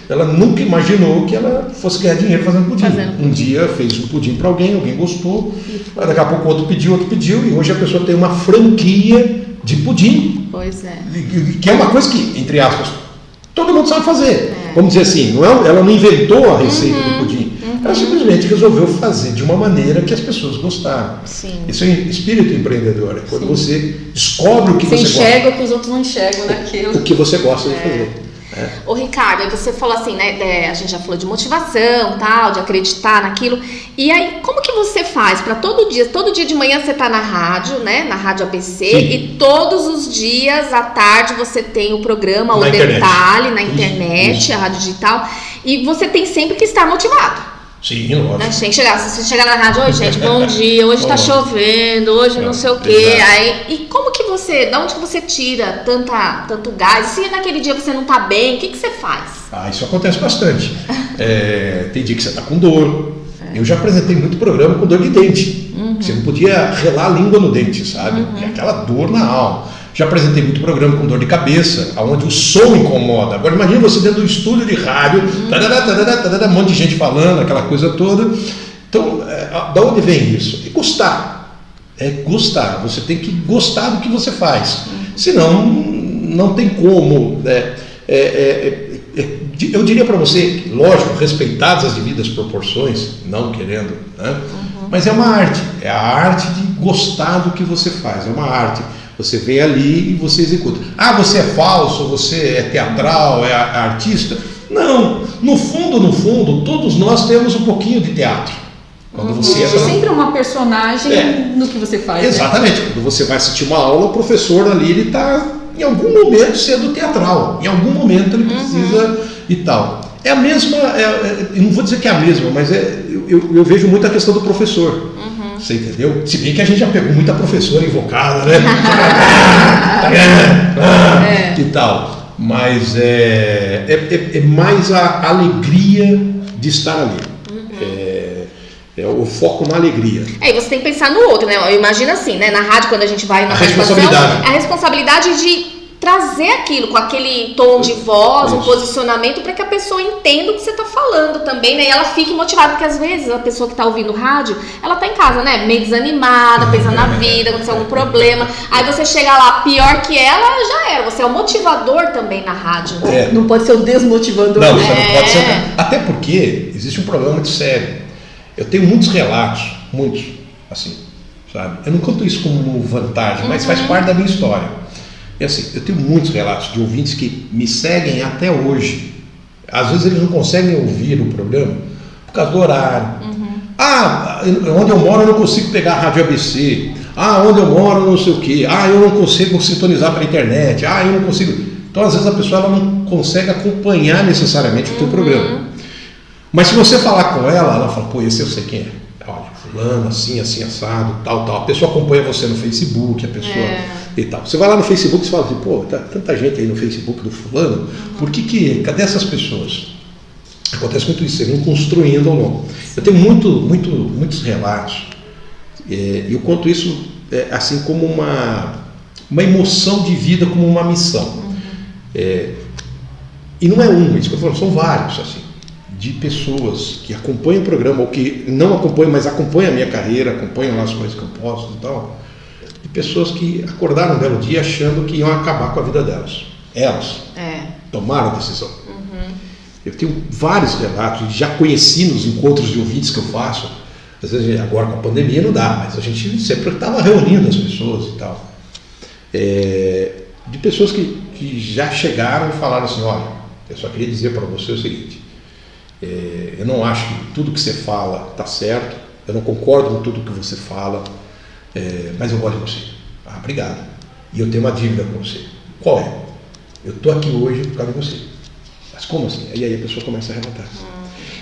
ela nunca imaginou que ela fosse ganhar dinheiro fazendo pudim. Um dia fez um pudim para alguém gostou, daqui a pouco outro pediu, e hoje a pessoa tem uma franquia de pudim. Pois é. Que é uma coisa que, entre aspas, todo mundo sabe fazer. Vamos dizer assim, ela não inventou a receita do pudim. Ela simplesmente resolveu fazer de uma maneira que as pessoas gostaram. Sim. Isso é espírito empreendedor. É quando você descobre o que você gosta. Você enxerga o que os outros não enxergam naquilo. O que você gosta de fazer. Ô Ricardo, você falou assim, né? A gente já falou de motivação, tal, de acreditar naquilo. E aí, como que você faz para todo dia de manhã você tá na rádio, né? Na Rádio ABC, Sim. E todos os dias à tarde você tem o programa, o Detalhe, na internet, isso. A Rádio Digital. E você tem sempre que estar motivado. Sim, lógico. Se você chegar na rádio, oi gente, bom dia, hoje tá chovendo, hoje não sei o quê. Aí, e como que da onde que você tira tanto gás? Se naquele dia você não tá bem, o que você faz? Isso acontece bastante. Tem dia que você tá com dor. Eu já apresentei muito programa com dor de dente. Você não podia relar a língua no dente, sabe? É aquela dor na alma. Já apresentei muito programa com dor de cabeça, onde o som incomoda. Agora imagine você dentro do estúdio de rádio, um monte de gente falando, aquela coisa toda. Então, da onde vem isso? É gostar. Gostar. Você tem que gostar do que você faz. Senão, não tem como. Eu diria para você, lógico, respeitadas as devidas proporções, não querendo, né? Mas é uma arte. É a arte de gostar do que você faz. É uma arte. Você vem ali e você executa. Você é falso, você é teatral, é artista? Não. No fundo, todos nós temos um pouquinho de teatro. Quando você entra... sempre uma personagem no que você faz. Exatamente. Né? Quando você vai assistir uma aula, o professor ali, ele está, em algum momento, sendo teatral. Em algum momento ele precisa e tal. É a mesma, eu não vou dizer que é a mesma, mas eu vejo muito a questão do professor. Você entendeu? Se bem que a gente já pegou muita professora invocada, né? E tal. Mas é mais a alegria de estar ali. É o foco na alegria. E você tem que pensar no outro, né? Eu imagino assim, né? Na rádio, quando a gente vai na responsabilidade. A responsabilidade de trazer aquilo com aquele tom de voz, um posicionamento para que a pessoa entenda o que você está falando também, né? E ela fique motivada, porque às vezes a pessoa que está ouvindo rádio, ela tá em casa, né? Meio desanimada, pensando na vida, aconteceu algum problema. Aí você chega lá, pior que ela, já era. Você é o motivador também na rádio. Né? Não pode ser o desmotivador. Não, você não pode ser. Até porque existe um problema muito sério. Eu tenho muitos relatos, assim, sabe? Eu não conto isso como vantagem, mas faz parte da minha história. E assim, eu tenho muitos relatos de ouvintes que me seguem até hoje. Às vezes eles não conseguem ouvir o programa por causa do horário. Onde eu moro eu não consigo pegar a Rádio ABC. Onde eu moro não sei o quê. Eu não consigo sintonizar pela internet. Eu não consigo... Então às vezes a pessoa ela não consegue acompanhar necessariamente o teu programa. Mas se você falar com ela fala, esse eu sei quem é. Olha, fulano, assim, assado, tal. A pessoa acompanha você no Facebook, a pessoa e tal. Você vai lá no Facebook e fala assim, tá tanta gente aí no Facebook do fulano, cadê essas pessoas? Acontece muito isso, você vem construindo ao longo. Eu tenho muitos relatos, e eu conto isso assim como uma emoção de vida, como uma missão. E não é isso que eu falo, são vários, assim. De pessoas que acompanham o programa, ou que não acompanham, mas acompanham a minha carreira, acompanham lá as coisas que eu posto e tal, de pessoas que acordaram um belo dia achando que iam acabar com a vida delas. Elas tomaram a decisão. Eu tenho vários relatos, já conheci nos encontros de ouvintes que eu faço, às vezes agora com a pandemia não dá, mas a gente sempre estava reunindo as pessoas e tal. De pessoas que já chegaram e falaram assim, olha, Eu só queria dizer para você o seguinte, eu não acho que tudo que você fala está certo, eu não concordo com tudo que você fala, mas eu gosto de você. Ah, obrigado. E eu tenho uma dívida com você. Qual é? Eu estou aqui hoje por causa de você. Mas como assim? E aí a pessoa começa a relatar.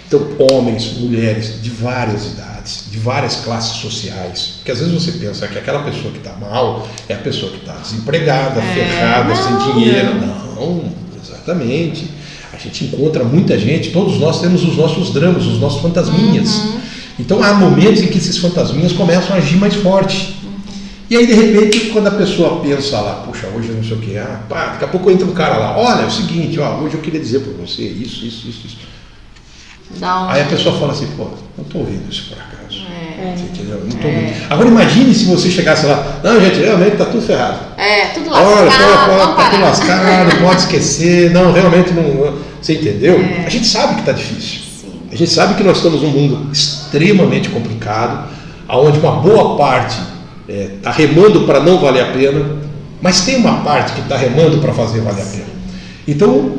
Então, homens, mulheres de várias idades, de várias classes sociais, porque às vezes você pensa que aquela pessoa que está mal é a pessoa que está desempregada, ferrada, sem dinheiro. Não, exatamente. A gente encontra muita gente, todos nós temos os nossos dramas, os nossos fantasminhas. Então há momentos em que esses fantasminhas começam a agir mais forte. E aí, de repente, quando a pessoa pensa lá, puxa, hoje eu não sei o que, daqui a pouco entra um cara lá, olha, é o seguinte, hoje eu queria dizer para você isso. Aí a pessoa fala assim, pô, não estou ouvindo isso por acaso. Você entendeu? Não tô ouvindo. Agora imagine se você chegasse lá, não, gente, realmente está tudo ferrado. Tudo lascado. Olha, está tudo lascado, pode esquecer, não, realmente não. Você entendeu? A gente sabe que está difícil. Sim. A gente sabe que nós estamos num mundo extremamente complicado, onde uma boa parte está remando para não valer a pena, mas tem uma parte que está remando para fazer valer a pena. Então,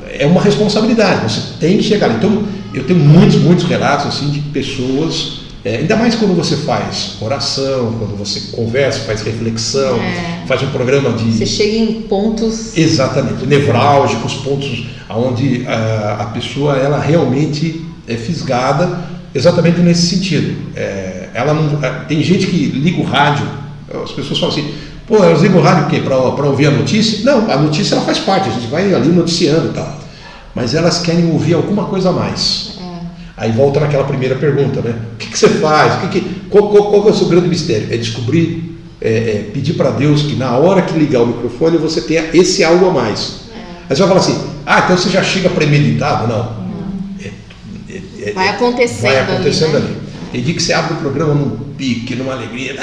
é uma responsabilidade, você tem que chegar. Então, eu tenho muitos relatos assim, de pessoas, ainda mais quando você faz oração, quando você conversa, faz reflexão, faz um programa de... Você chega em pontos... Exatamente, nevrálgicos, pontos onde a pessoa ela realmente é fisgada exatamente nesse sentido. Ela não, tem gente que liga o rádio, as pessoas falam assim, pô, elas ligam o rádio o quê? Para ouvir a notícia? Não, a notícia ela faz parte, a gente vai ali noticiando e tal. Mas elas querem ouvir alguma coisa a mais. Aí volta naquela primeira pergunta, né? O que você faz? Qual é o seu grande mistério? É descobrir, pedir para Deus que na hora que ligar o microfone você tenha esse algo a mais. Aí você vai falar assim, então você já chega premeditado? Não. Vai acontecendo ali. Tem dia que você abre o programa num pique, numa alegria,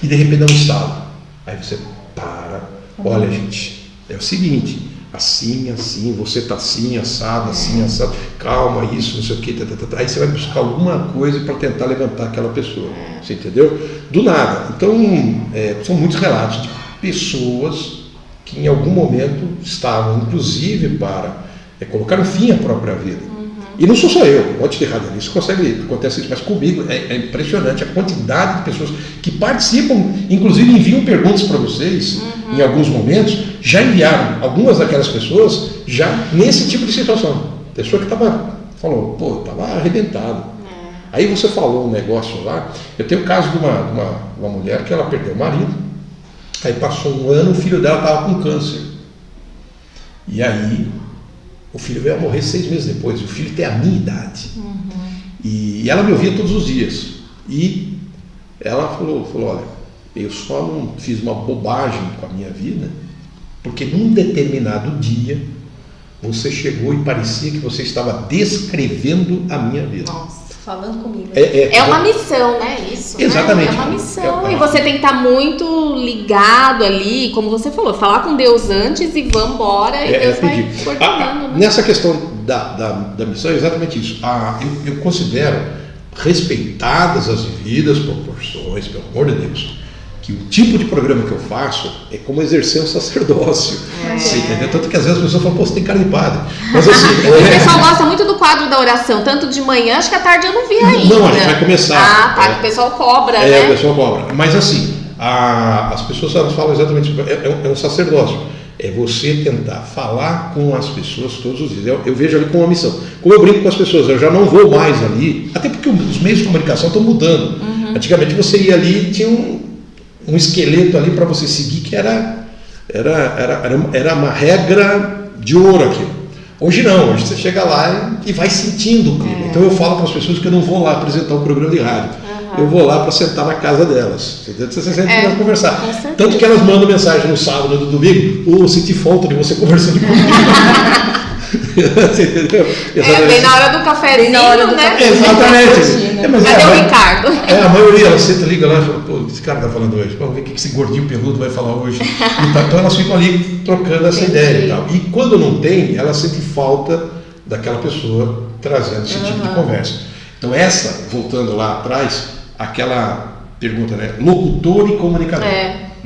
e de repente dá um estalo. Aí você para, olha gente, é o seguinte, assim, você está assim, assado, calma, isso, não sei o que, aí você vai buscar alguma coisa para tentar levantar aquela pessoa, você entendeu? Do nada. Então, são muitos relatos de pessoas que em algum momento estavam, inclusive, para colocar um fim à própria vida. E não sou só eu, um monte de radialistas acontece isso, mas comigo é impressionante a quantidade de pessoas que participam, inclusive enviam perguntas para vocês, em alguns momentos, já enviaram algumas daquelas pessoas já nesse tipo de situação. Pessoa que falou, pô, estava arrebentado. Aí você falou um negócio lá, eu tenho o caso de uma mulher que ela perdeu o marido, aí passou um ano, o filho dela estava com câncer. E aí... o filho veio a morrer 6 meses depois, o filho tem a minha idade. E ela me ouvia todos os dias. E ela falou, olha, eu só não fiz uma bobagem com a minha vida, porque num determinado dia você chegou e parecia que você estava descrevendo a minha vida. Nossa. Falando comigo. É uma missão, né? Isso. Exatamente. Né? É uma missão. E você tem que estar muito ligado ali, como você falou, falar com Deus antes e vamos embora. E Deus vai coordenando. Né? Nessa questão da missão, é exatamente isso. Eu considero respeitadas as devidas proporções, pelo amor de Deus, que o tipo de programa que eu faço é como exercer um sacerdócio. Você entendeu? Tanto que às vezes as pessoas falam, pô, você tem cara de padre. Mas assim. O pessoal gosta muito do quadro da oração, tanto de manhã, acho que à tarde eu não vi ainda. Não, a gente vai começar. Que o pessoal cobra, né? O pessoal cobra. Mas assim, as pessoas falam exatamente isso. É um sacerdócio. É você tentar falar com as pessoas todos os dias. Eu vejo ali como uma missão. Como eu brinco com as pessoas, eu já não vou mais ali, até porque os meios de comunicação estão mudando. Antigamente você ia ali e tinha um esqueleto ali para você seguir que era uma regra de ouro aquilo. Hoje não, hoje você chega lá e vai sentindo o clima. Então eu falo para as pessoas que eu não vou lá apresentar um programa de rádio. Eu vou lá para sentar na casa delas. Você senta e vai conversar. Tanto que elas mandam mensagem no sábado e no domingo, senti falta de você conversando comigo. Você entendeu? Bem na hora do cafezinho, né? Exatamente. Cadê o Ricardo? A maioria, ela senta, liga lá e fala, pô, esse cara tá falando hoje, vamos ver o que esse gordinho peludo vai falar hoje. Então elas ficam ali trocando essa ideia e tal. E quando não tem, ela sente falta daquela pessoa trazendo esse tipo de conversa. Então voltando lá atrás, aquela pergunta, né? Locutor e comunicador.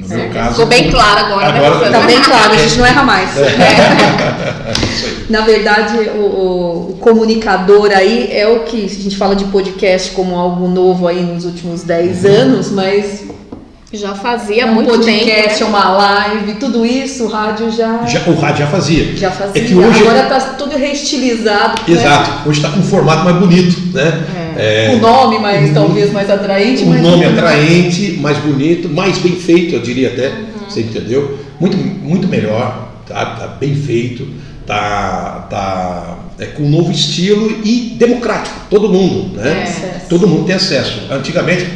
No meu caso, ficou bem claro agora, né? Tá bem claro, a gente não erra mais. Isso aí. Na verdade, o comunicador aí é o que a gente fala de podcast como algo novo aí nos últimos 10 anos, mas Já fazia um muito podcast, tempo, né? uma live, tudo isso, o rádio O rádio já fazia. já fazia. É que hoje, Agora tá tudo reestilizado. exato, hoje está com um formato mais bonito, né? O nome mais, talvez mais atraente. Um mas nome atraente, mais bonito, mais bem feito, eu diria até, você entendeu? Muito melhor, tá bem feito, tá com um novo estilo e democrático, todo mundo, né? Todo mundo tem acesso. Antigamente,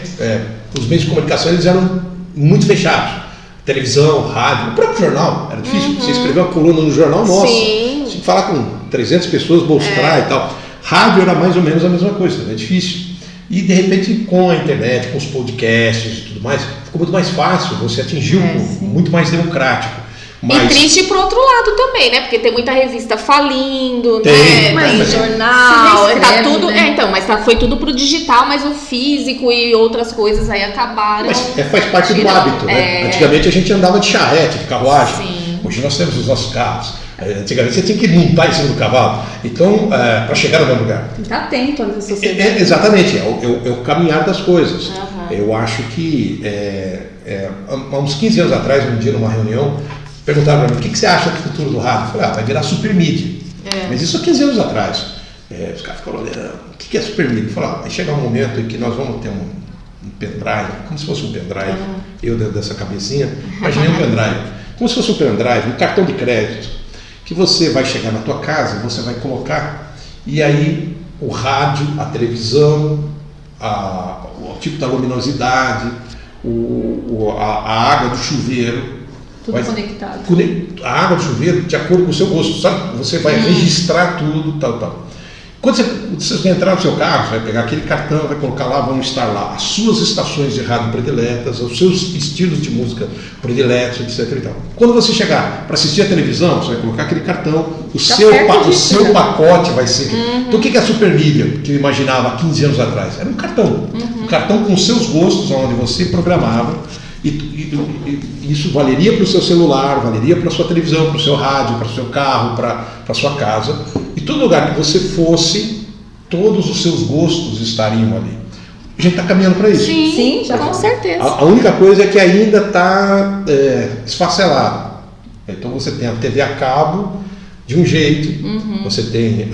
os meios de comunicação eles eram muito fechados. Televisão, rádio, o próprio jornal, era difícil. Você escrever uma coluna no jornal, nossa, Sim. tinha que falar com 300 pessoas, mostrar e tal. Rádio era mais ou menos a mesma coisa, é difícil. E de repente, com a internet, com os podcasts e tudo mais, ficou muito mais fácil, você atingiu muito mais democrático. E triste pro outro lado também, né? Porque tem muita revista falindo, né? Mas Tem jornal, se tá reescreve, tudo. né? Então, mas foi tudo pro digital, mas o físico e outras coisas aí acabaram. Mas faz parte do tirando. hábito, né? Antigamente a gente andava de charrete, de carruagem. Sim. Hoje nós temos os nossos carros. Antigamente você tinha que montar em cima do cavalo. Então, para chegar no mesmo lugar. tem que estar atento à sociedade. Exatamente, é o caminhar das coisas. Eu acho que há uns 15 anos atrás, um dia numa reunião, perguntaram para mim, o que você acha do futuro do rádio? Eu falei, vai virar super mídia. Mas isso há 15 anos atrás. Os caras ficaram olhando, o que é super mídia? Eu falei, vai chegar um momento em que nós vamos ter um pendrive, como se fosse um pendrive, eu dentro dessa cabecinha, imaginei um pendrive, como se fosse um pendrive, um cartão de crédito, que você vai chegar na tua casa, você vai colocar, e aí o rádio, a televisão, o tipo da luminosidade, a água do chuveiro, Tudo conectado. A água do chuveiro de acordo com o seu gosto, sabe? Você vai registrar tudo, tal. Quando você entrar no seu carro, você vai pegar aquele cartão, vai colocar lá, vão estar lá as suas estações de rádio prediletas, os seus estilos de música prediletos, etc. E tal. Quando você chegar para assistir a televisão, você vai colocar aquele cartão, o seu pacote vai ser. Então o que é a supermídia que eu imaginava há 15 anos atrás? Era um cartão. Um cartão com os seus gostos, onde você programava. E isso valeria para o seu celular, valeria para a sua televisão, para o seu rádio, para o seu carro, para a sua casa. E todo lugar que você fosse, todos os seus gostos estariam ali. A gente está caminhando para isso. Sim, com certeza. A única coisa é que ainda está esfacelado. Então você tem a TV a cabo de um jeito, você tem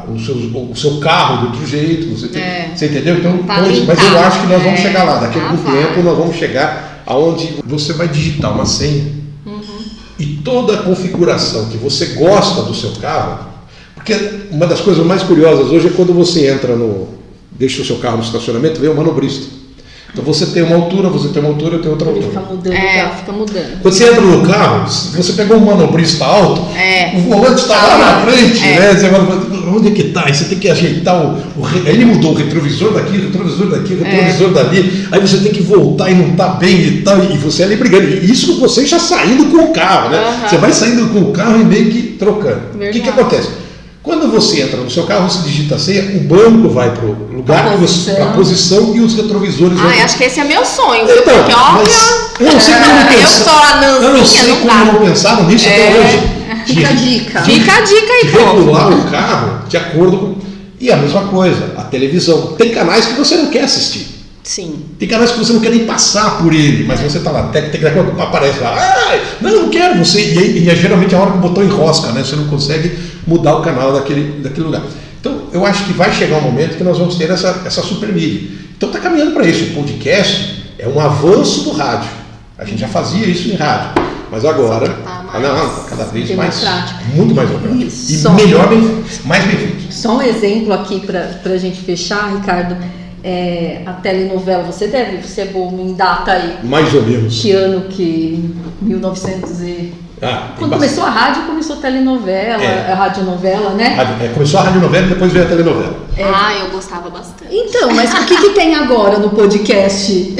o seu carro de outro jeito, você entendeu? Então, mas eu acho que nós vamos chegar lá. Daqui a algum tempo nós vamos chegar aonde você vai digitar uma senha e toda a configuração que você gosta do seu carro, porque uma das coisas mais curiosas hoje é quando você entra deixa o seu carro no estacionamento, vem o manobrista. Então você tem uma altura, eu tenho outra altura. Fica mudando. Fica mudando. Quando você entra no carro, se você pegou um manobrista alto, o volante está lá na frente, né? Você fala, onde é que está? Aí você tem que ajeitar ele mudou o retrovisor daqui, o retrovisor dali, aí você tem que voltar e não está bem e tal, e você ali brigando. E isso você já saindo com o carro, né? Você vai saindo com o carro e meio que trocando. O que acontece? Quando você entra no seu carro, você digita a senha, o banco vai para o lugar, para a posição e os retrovisores vão. Acho que esse é meu sonho, então, porque olha, eu não sei eu não sei como não pensaram nisso até hoje. Fica a dica. Fica a dica aí, regular o carro de acordo com. E a mesma coisa, a televisão. Tem canais que você não quer assistir. Sim. Tem canais que você não quer nem passar por ele, mas você está lá, aparece lá, não quero você. E é geralmente a hora que o botão enrosca, né? Você não consegue mudar o canal daquele lugar. Então, eu acho que vai chegar um momento que nós vamos ter essa super mídia. Então, está caminhando para isso. O podcast é um avanço do rádio. A gente já fazia isso em rádio, mas agora, cada vez mais, muito mais prático. E mais bem feito. Só um exemplo aqui para a gente fechar, Ricardo. A telenovela, você é bom em data aí. Mais ou menos. Que ano que 1900 e... Quando começou a rádio, começou a telenovela, a radionovela, né? Começou a radionovela e depois veio a telenovela. Eu gostava bastante. Então, mas o que tem agora no podcast?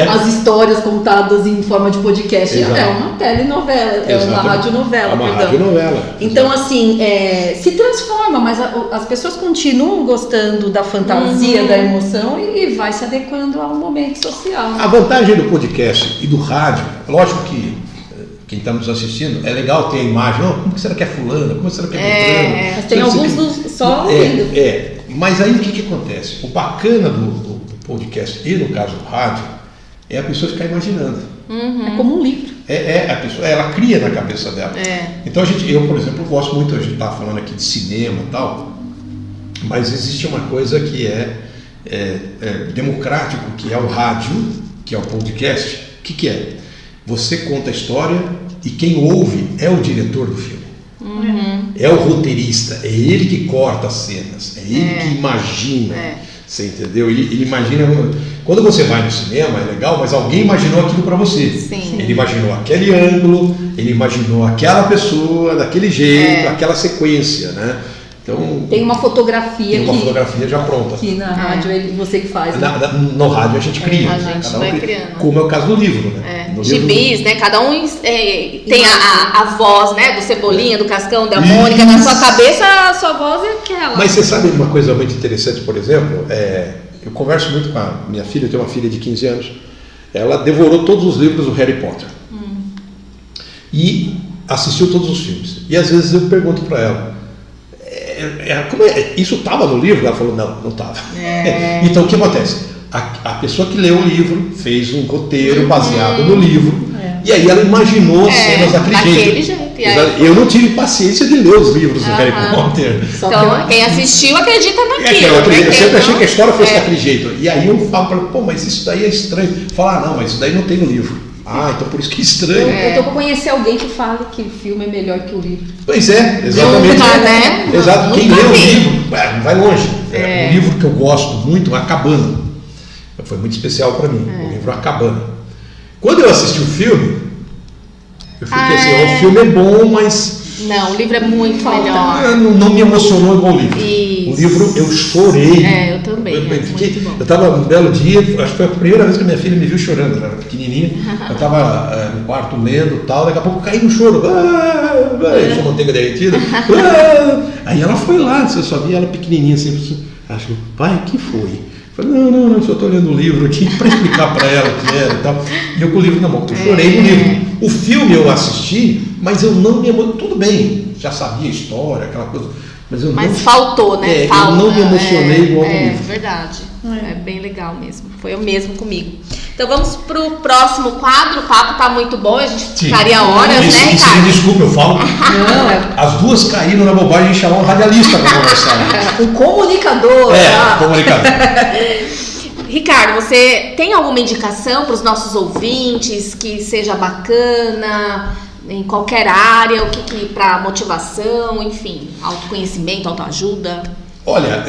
As histórias contadas em forma de podcast. Exato. É uma telenovela, é uma radionovela. Radionovela. Então, assim, se transforma, mas as pessoas continuam gostando da fantasia, da emoção e vai se adequando ao momento social. A vantagem do podcast e do rádio, lógico que quem está nos assistindo, é legal ter a imagem, como que será que é fulano, como será que é Mas tem alguns só ouvindo. Mas aí o que acontece? O bacana do podcast e no caso do rádio é a pessoa ficar imaginando. É como um livro. A pessoa, ela cria na cabeça dela. Então eu, por exemplo, gosto muito, a gente está falando aqui de cinema e tal, mas existe uma coisa que é democrático, que é o rádio, que é o podcast. O que é? Você conta a história e quem ouve é o diretor do filme. É o roteirista, é ele que corta as cenas, é ele que imagina. Você entendeu? Ele imagina. Quando você vai no cinema é legal, mas alguém imaginou aquilo para você. Sim. Ele imaginou aquele ângulo, ele imaginou aquela pessoa, daquele jeito, aquela sequência, né? Então, tem uma fotografia já pronta. Aqui na rádio você que faz. No rádio a gente cria. A gente vai criando. Como é o caso do livro, né? Gibis, né? Cada um tem a voz, né? Do Cebolinha, do Cascão, da Mônica. Na sua cabeça, a sua voz é aquela. Mas você sabe uma coisa muito interessante, por exemplo? Eu converso muito com a minha filha, eu tenho uma filha de 15 anos. Ela devorou todos os livros do Harry Potter. E assistiu todos os filmes. E às vezes eu pergunto para ela, isso estava no livro? Ela falou, não estava. Então o que acontece? A pessoa que leu o livro fez um roteiro baseado no livro e aí ela imaginou cenas daquele jeito. Eu não tive paciência de ler os livros do Harry Potter. Então quem assistiu acredita naquilo. Eu sempre achei que a história fosse daquele jeito. E aí eu falo para ela, mas isso daí é estranho. Fala, não, mas isso daí não tem no livro. Então por isso que é estranho. Eu tô para conhecer alguém que fale que o filme é melhor que o livro. Pois é, exatamente. Né? Exato. Quem lê o livro, não vai longe. Um livro que eu gosto muito, A Cabana. Foi muito especial para mim, o livro A Cabana. Quando eu assisti o filme, eu fiquei assim, o filme é bom, mas... Não, o livro é muito melhor. Não me emocionou igual o livro. Isso. O livro eu chorei. Eu também. Eu estava um belo dia, acho que foi a primeira vez que a minha filha me viu chorando, ela era pequenininha. Eu estava no quarto lendo e tal, daqui a pouco caí no choro. Eu sou manteiga derretida. Aí ela foi lá, eu só vi ela pequenininha assim. Acho, pai, o que foi? Eu falei, não, só estou lendo o livro aqui para explicar para ela o que era e tal. E eu com o livro na mão, eu chorei no livro. O filme eu assisti, mas eu não me emocionei. Tudo bem, já sabia a história, aquela coisa. Mas faltou, né? Eu não me emocionei igual ao livro. Verdade. É bem legal mesmo. Foi o mesmo comigo. Então vamos pro próximo quadro. O papo tá muito bom, a gente ficaria horas, né, Ricardo? Desculpa, eu falo. As duas caíram na bobagem de chamar um radialista para conversar. Um comunicador. Comunicador. Ricardo, você tem alguma indicação para os nossos ouvintes que seja bacana em qualquer área, o que para motivação, enfim, autoconhecimento, autoajuda? Olha,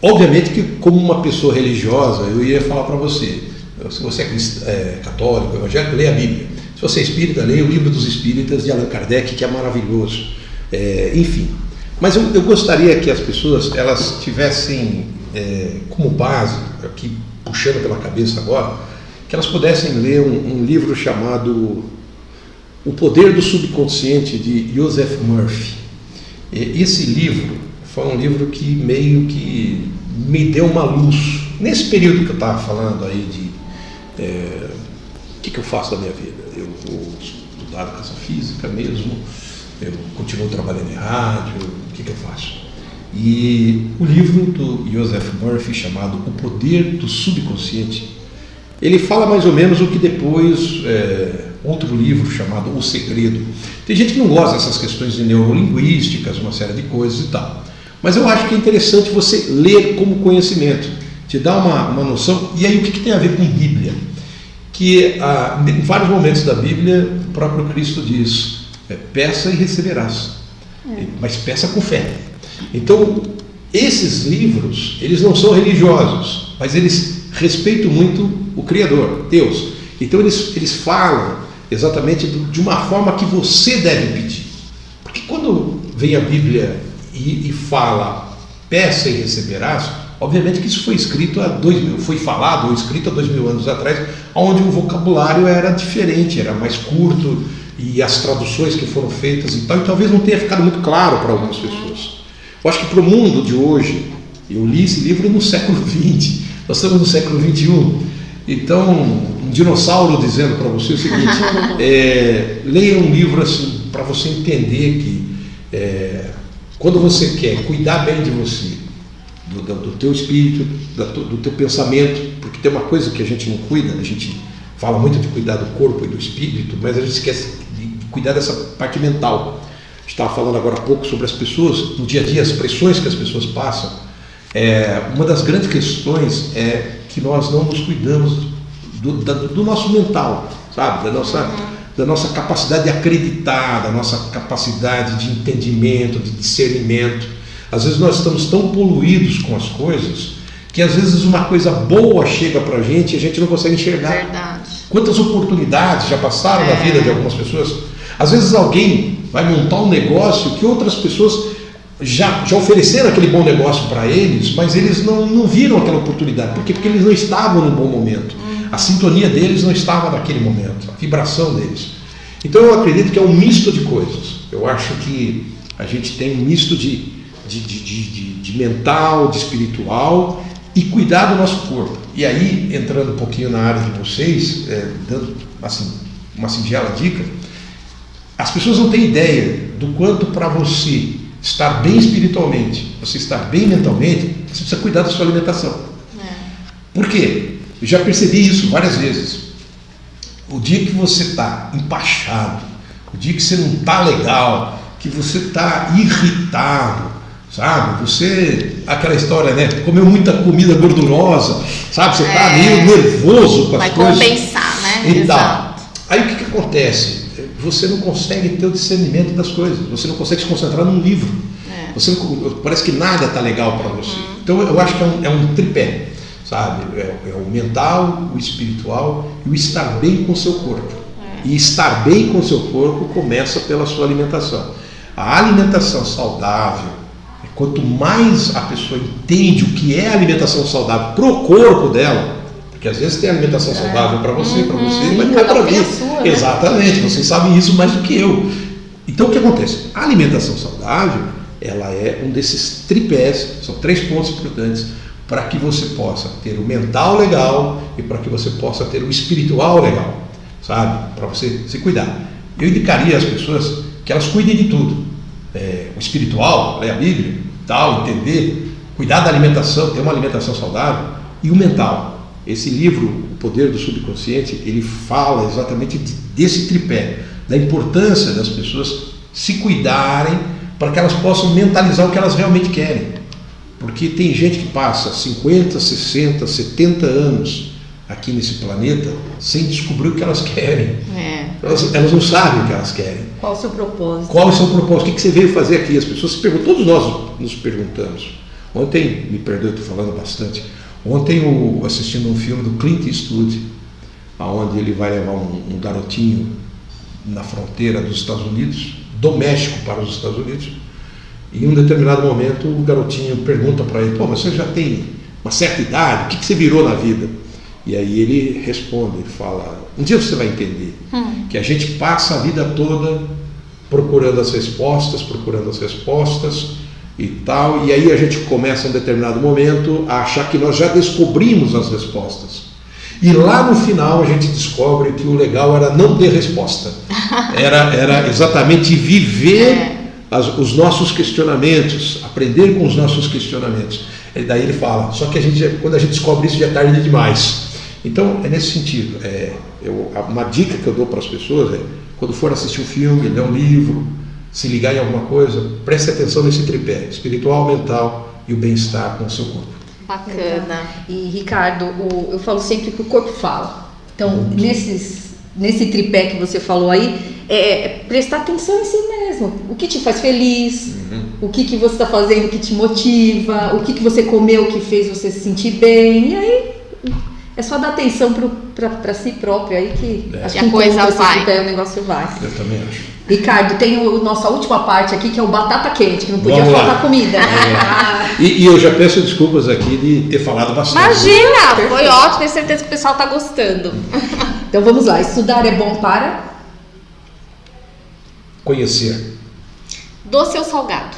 obviamente que como uma pessoa religiosa, eu ia falar para você, se você é católico, evangélico, leia a Bíblia. Se você é espírita, leia o Livro dos Espíritas de Allan Kardec, que é maravilhoso. Enfim, mas eu gostaria que as pessoas elas tivessem como base, aqui puxando pela cabeça agora, que elas pudessem ler um livro chamado O Poder do Subconsciente, de Joseph Murphy. Esse livro foi um livro que meio que me deu uma luz. Nesse período que eu estava falando aí de o que eu faço da minha vida? Eu vou estudar educação física mesmo, eu continuo trabalhando em rádio, o que eu faço? E o livro do Joseph Murphy, chamado O Poder do Subconsciente, ele fala mais ou menos o que depois outro livro chamado O Segredo. Tem gente que não gosta dessas questões de neurolinguísticas, uma série de coisas e tal, mas eu acho que é interessante você ler como conhecimento, te dá uma noção. E aí o que tem a ver com Bíblia? Que em vários momentos da Bíblia o próprio Cristo diz, peça e receberás, mas peça com fé. Então esses livros, eles não são religiosos, mas eles respeitam muito o Criador, Deus. Então eles falam exatamente de uma forma que você deve pedir. Porque quando vem a Bíblia e fala, peça e receberás, obviamente que isso foi escrito foi falado ou escrito há 2000 anos atrás, onde o vocabulário era diferente, era mais curto, e as traduções que foram feitas e tal, e talvez não tenha ficado muito claro para algumas pessoas. Eu acho que para o mundo de hoje, eu li esse livro no século XX, nós estamos no século XXI, então um dinossauro dizendo para você o seguinte, leia um livro assim, para você entender que quando você quer cuidar bem de você, do teu espírito, do teu pensamento, porque tem uma coisa que a gente não cuida, a gente fala muito de cuidar do corpo e do espírito, mas a gente esquece de cuidar dessa parte mental. A gente estava falando agora há pouco sobre as pessoas, no dia a dia, as pressões que as pessoas passam. Uma das grandes questões é que nós não nos cuidamos do nosso mental, sabe? Da nossa capacidade de acreditar, da nossa capacidade de entendimento, de discernimento. Às vezes nós estamos tão poluídos com as coisas que às vezes uma coisa boa chega pra gente e a gente não consegue enxergar. Verdade. Quantas oportunidades já passaram na vida de algumas pessoas? Às vezes alguém vai montar um negócio que outras pessoas já ofereceram aquele bom negócio para eles, mas eles não viram aquela oportunidade. Por quê? Porque eles não estavam no bom momento. A sintonia deles não estava naquele momento, a vibração deles. Então eu acredito que é um misto de coisas. Eu acho que a gente tem um misto de mental, de espiritual e cuidar do nosso corpo. E aí, entrando um pouquinho na área de vocês, dando assim, uma singela dica, as pessoas não têm ideia do quanto para você estar bem espiritualmente, você estar bem mentalmente, você precisa cuidar da sua alimentação. Por quê? Eu já percebi isso várias vezes. O dia que você está empachado, o dia que você não está legal, que você está irritado, sabe? Você, aquela história, né? Comeu muita comida gordurosa, sabe? Você está meio nervoso com as coisas. Vai compensar, né? E tal. Aí o que acontece? Você não consegue ter o discernimento das coisas, você não consegue se concentrar num livro. Parece que nada está legal para você. Então eu acho que é um tripé, sabe? É o mental, o espiritual e o estar bem com o seu corpo. E estar bem com o seu corpo começa pela sua alimentação. A alimentação saudável, quanto mais a pessoa entende o que é alimentação saudável para o corpo dela, porque às vezes tem alimentação saudável para você, mas não é para mim. Né? Exatamente, vocês sabem isso mais do que eu. Então o que acontece? A alimentação saudável, ela é um desses tripés, são 3 pontos importantes para que você possa ter o mental legal e para que você possa ter o espiritual legal, sabe? Para você se cuidar. Eu indicaria às pessoas que elas cuidem de tudo. O espiritual, ler a Bíblia, tal, entender, cuidar da alimentação, ter uma alimentação saudável, e o mental. Esse livro, O Poder do Subconsciente, ele fala exatamente desse tripé, da importância das pessoas se cuidarem para que elas possam mentalizar o que elas realmente querem. Porque tem gente que passa 50, 60, 70 anos aqui nesse planeta sem descobrir o que elas querem. Elas não sabem o que elas querem. Qual o seu propósito? Qual o seu propósito? O que você veio fazer aqui? As pessoas se perguntam, todos nós nos perguntamos. Ontem, me perdoe, estou falando bastante, ontem eu assistindo um filme do Clint Eastwood, onde ele vai levar um garotinho na fronteira dos Estados Unidos, do México para os Estados Unidos, e em um determinado momento o garotinho pergunta para ele, você já tem uma certa idade, o que você virou na vida? E aí ele responde, ele fala, um dia você vai entender que a gente passa a vida toda procurando as respostas e tal, e aí a gente começa em um determinado momento a achar que nós já descobrimos as respostas. E lá no final a gente descobre que o legal era não ter resposta. Era exatamente viver os nossos questionamentos, aprender com os nossos questionamentos. E daí ele fala, só que quando a gente descobre isso já é tarde demais. Então é nesse sentido. Uma dica que eu dou para as pessoas é, quando for assistir um filme, ler um livro, se ligar em alguma coisa, preste atenção nesse tripé, espiritual, mental e o bem-estar com o seu corpo. Bacana. E Ricardo, eu falo sempre que o corpo fala. Então, nesse tripé que você falou aí, prestar atenção em si mesmo. O que te faz feliz, o que você está fazendo que te motiva, o que você comeu que fez você se sentir bem. E aí É só dar atenção para si próprio aí que acho que a coisa vai. O negócio vai. Eu também acho. Ricardo, tem a nossa última parte aqui que é o batata quente, que não podia Vamos lá. faltar comida. Né? E eu já peço desculpas aqui de ter falado bastante. Imagina, foi ótimo, tenho certeza que o pessoal tá gostando. Então vamos lá, estudar é bom para? Conhecer. Doce ou salgado?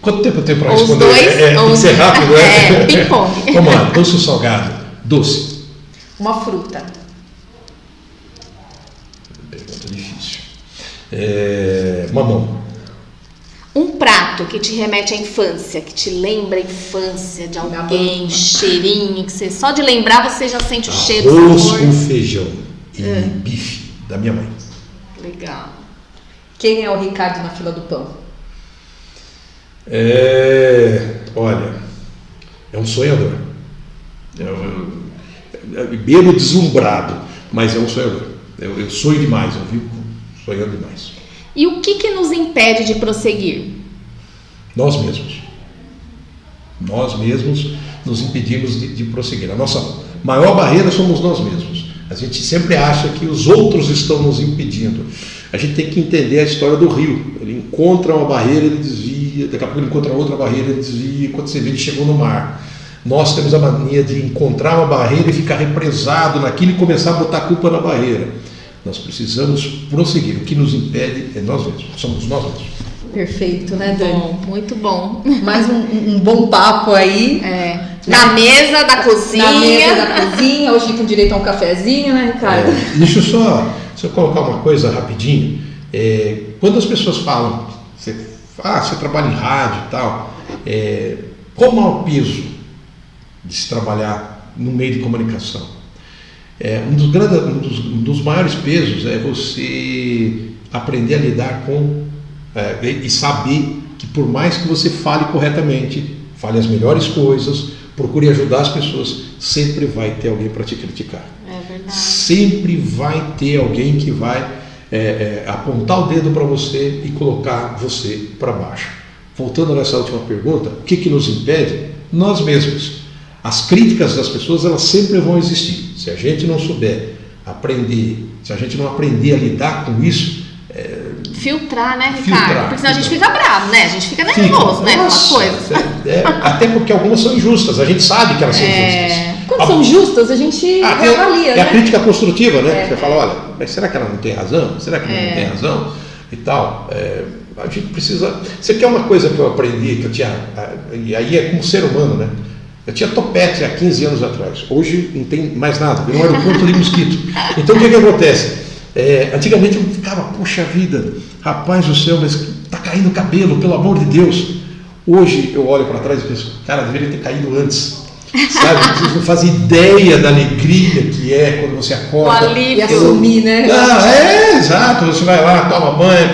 Quanto tempo eu tenho para Os responder? dois, Tem que ser rápido, né? ping-pong. Vamos lá, doce ou salgado? Doce. Uma fruta. Pergunta difícil. Mamão. Um prato que te remete à infância, que te lembra a infância de alguém, um cheirinho, que você, só de lembrar você já sente o cheiro, o Arroz sabor. com feijão e bife da minha mãe. Legal. Quem é o Ricardo na fila do pão? Olha, é um sonhador. Meio deslumbrado, mas é um sonhador. Eu sonho demais, eu vivo sonhando demais. E o que nos impede de prosseguir? Nós mesmos. Nós mesmos nos impedimos de prosseguir. A nossa maior barreira somos nós mesmos. A gente sempre acha que os outros estão nos impedindo. A gente tem que entender a história do rio. Ele encontra uma barreira, ele desvia, daqui a pouco ele encontra outra barreira, ele desvia, quando você vê, ele chegou no mar. Nós temos a mania de encontrar uma barreira e ficar represado naquilo e começar a botar a culpa na barreira. Nós precisamos prosseguir. O que nos impede é nós mesmos. Somos nós mesmos. Perfeito, né, Dani? Bom, muito bom. Mais um bom papo aí. Na mesa da cozinha. Na mesa da cozinha. Hoje com direito a um cafezinho, né, Ricardo? Deixa eu colocar uma coisa rapidinho. Quando as pessoas falam, você trabalha em rádio e tal, qual o maior peso de se trabalhar no meio de comunicação? Um dos maiores pesos é você aprender a lidar com e saber que por mais que você fale corretamente, fale as melhores coisas, procure ajudar as pessoas, sempre vai ter alguém para te criticar. É verdade. Sempre vai ter alguém que vai apontar o dedo para você e colocar você para baixo. Voltando nessa última pergunta, o que nos impede? Nós mesmos. As críticas das pessoas, elas sempre vão existir. Se a gente não souber aprender, se a gente não aprender a lidar com isso... Filtrar, né, Ricardo? Porque senão a gente fica bravo, né? A gente fica nervoso, né, com as coisas. Até porque algumas são injustas, a gente sabe que elas são injustas. Quando são justas, a gente reavalia, né? É a crítica construtiva, né? Você fala, olha, mas será que ela não tem razão? Será que ela não tem razão? E tal. A gente precisa... Você quer uma coisa que eu aprendi, que eu tinha... E aí é como ser humano, né? Eu tinha topete há 15 anos atrás. Hoje não tem mais nada, virou um aeroporto de mosquito. Então o que acontece? Antigamente eu ficava, poxa vida, rapaz do céu, mas tá caindo o cabelo, pelo amor de Deus. Hoje eu olho para trás e penso, cara, deveria ter caído antes. Sabe? Vocês não fazem ideia da alegria que é quando você acorda. O alívio. E assumir, né? Exato. Você vai lá, toma banho,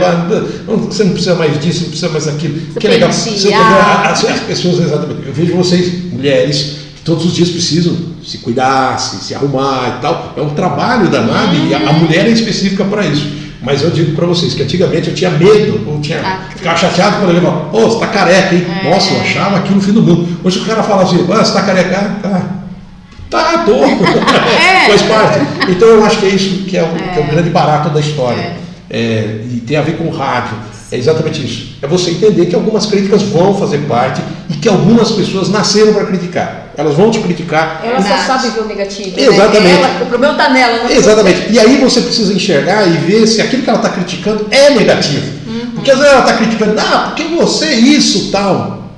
você não precisa mais disso, não precisa mais daquilo. Que legal. As pessoas, exatamente. Eu vejo vocês, mulheres, que todos os dias precisam se cuidar, se arrumar e tal. É um trabalho danado e a mulher é específica para isso. Mas eu digo para vocês que antigamente eu tinha medo, ficava chateado quando eu falava, pô, você tá careca, hein? Nossa, eu achava aquilo no fim do mundo. Hoje o cara fala assim, você tá careca? Tô. Faz parte. Então eu acho que é isso que é o grande barato da história. E tem a ver com o rádio. É exatamente isso. É você entender que algumas críticas vão fazer parte e que algumas pessoas nasceram para criticar. Elas vão te criticar. Ela só sabe ver o negativo. Exatamente. Né? O problema está nela. Não exatamente. E aí você precisa enxergar e ver se aquilo que ela está criticando é negativo. Porque às vezes ela está criticando, porque você isso tal.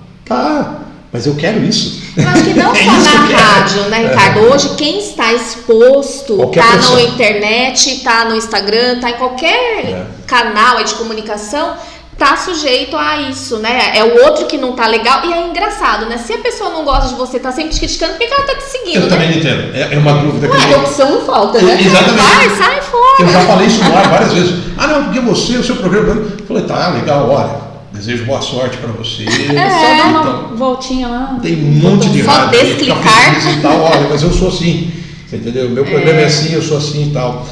Mas eu quero isso. Eu acho que não só na rádio, né, Ricardo? Hoje quem está exposto, está na internet, está no Instagram, está em qualquer canal de comunicação, está sujeito a isso, né? É o outro que não está legal. E é engraçado, né? Se a pessoa não gosta de você, está sempre te criticando, por que ela está te seguindo? Eu também não entendo. É uma dúvida que a opção não falta, né? Exatamente. Sai fora. Eu já falei isso no ar várias vezes. Não, porque você, o seu programa. Eu falei, tá, legal, olha. Desejo boa sorte para você. Só dar uma voltinha lá. Tem um monte de rádio. Só desclicar. E tal. Olha, mas eu sou assim. Você entendeu? Meu programa é assim, eu sou assim e tal.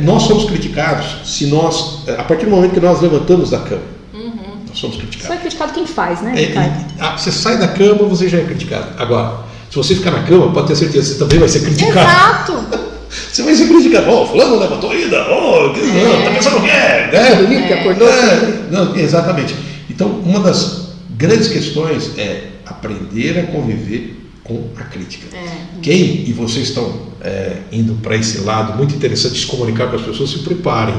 Nós somos criticados se nós, a partir do momento que nós levantamos da cama, nós somos criticados. Só é criticado quem faz, né, Ricardo? Você sai da cama, você já é criticado. Agora, Se você ficar na cama, pode ter certeza, você também vai ser criticado. Exato. Você vai ser criticado. Fulano não levantou ainda. Tá pensando o quê? Dormiu, que acordou. Não, exatamente. Então, uma das grandes questões é aprender a conviver com a crítica. Quem, e vocês estão indo para esse lado muito interessante de se comunicar com as pessoas, se preparem.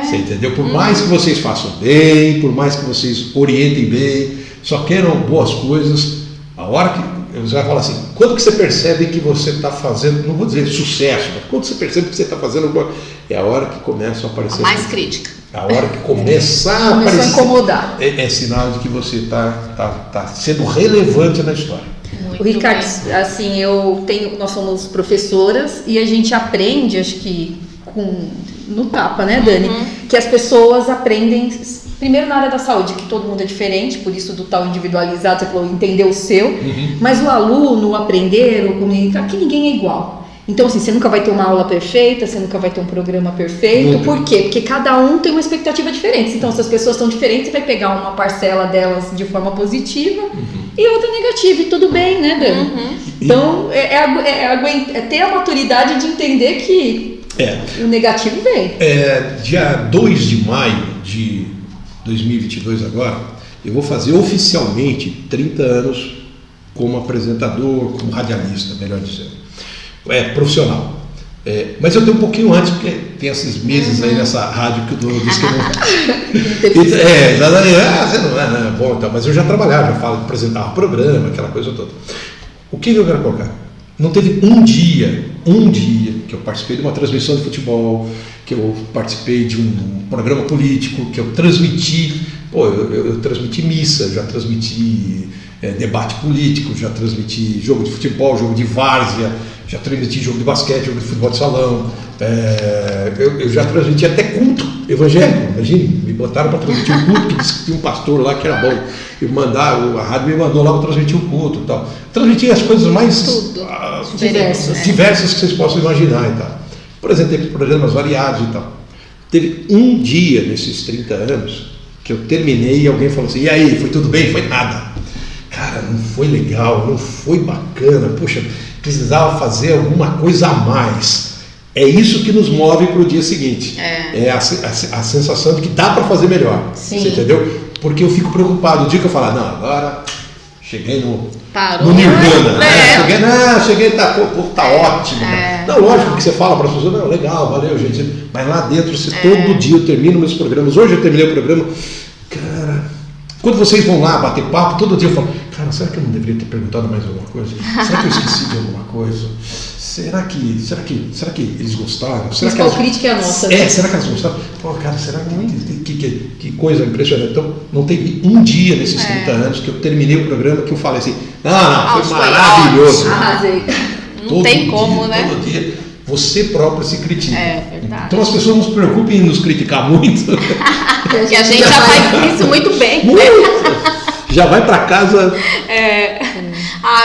Você entendeu? Por mais que vocês façam bem, por mais que vocês orientem bem, só queiram boas coisas, a hora que você vai falar assim, quando que você percebe que você está fazendo, não vou dizer sucesso, mas quando você percebe que você está fazendo, é a hora que começam a aparecer mais crítica. A hora que começar a aparecer, começou a incomodar. É sinal de que você está sendo relevante na história. O Ricardo, assim, nós somos professoras e a gente aprende, acho que no tapa, né, Dani? Que as pessoas aprendem, primeiro na área da saúde, que todo mundo é diferente, por isso do tal individualizado, você falou, entender o seu, mas o aluno, o aprender, o comunicar, que ninguém é igual. Então, assim, você nunca vai ter uma aula perfeita, você nunca vai ter um programa perfeito. Por quê? Porque cada um tem uma expectativa diferente. Então, se as pessoas são diferentes, você vai pegar uma parcela delas de forma positiva e outra negativa. E tudo bem, né, Dani? Então, é ter a maturidade de entender que o negativo vem. Dia 2 de maio de 2022 agora, eu vou fazer oficialmente 30 anos como apresentador, como radialista, melhor dizendo. Profissional. Mas eu tenho um pouquinho antes, porque tem esses meses aí nessa rádio que o dono disse que eu não... você não é bom, então, mas eu já trabalhava, já apresentava programa, aquela coisa toda. O que eu quero colocar? Não teve um dia que eu participei de uma transmissão de futebol, que eu participei de um programa político, que eu transmiti, eu transmiti missa, já transmiti debate político, já transmiti jogo de futebol, jogo de várzea, já transmiti jogo de basquete, jogo de futebol de salão, eu já transmiti até culto evangélico, imagina, me botaram para transmitir um culto, que disse que tinha um pastor lá que era bom, a rádio me mandou lá para transmitir um culto e tal. Transmiti as coisas mais diversas que vocês possam imaginar e tal. Por exemplo, teve programas variados e tal. Teve um dia nesses 30 anos que eu terminei e alguém falou assim, e aí, foi tudo bem? Foi nada. Cara, não foi legal, não foi bacana, poxa, precisava fazer alguma coisa a mais. É isso que nos move para o dia seguinte. É a sensação de que dá para fazer melhor. Sim. Você entendeu? Porque eu fico preocupado. O dia que eu falar, não, agora cheguei no Nirvana. Cheguei, tá ótimo. Não, lógico que você fala para as pessoas, não, legal, valeu, gente. Mas lá dentro, todo dia eu termino meus programas. Hoje eu terminei o programa. Cara, quando vocês vão lá bater papo, todo dia eu falo, cara, será que eu não deveria ter perguntado mais alguma coisa? Será que eu esqueci de alguma coisa? Será que eles gostaram? Será que crítica é a nossa. Será que elas gostaram? Pô, cara, será que coisa impressionante. Então, não teve um dia nesses 30 anos que eu terminei o programa que eu falei assim, não, foi maravilhoso. Arrasei. Não tem como, né? Todo dia você próprio se critica. É verdade. Então as pessoas não se preocupem em nos criticar muito. Porque a gente já faz isso muito bem. Já vai para casa.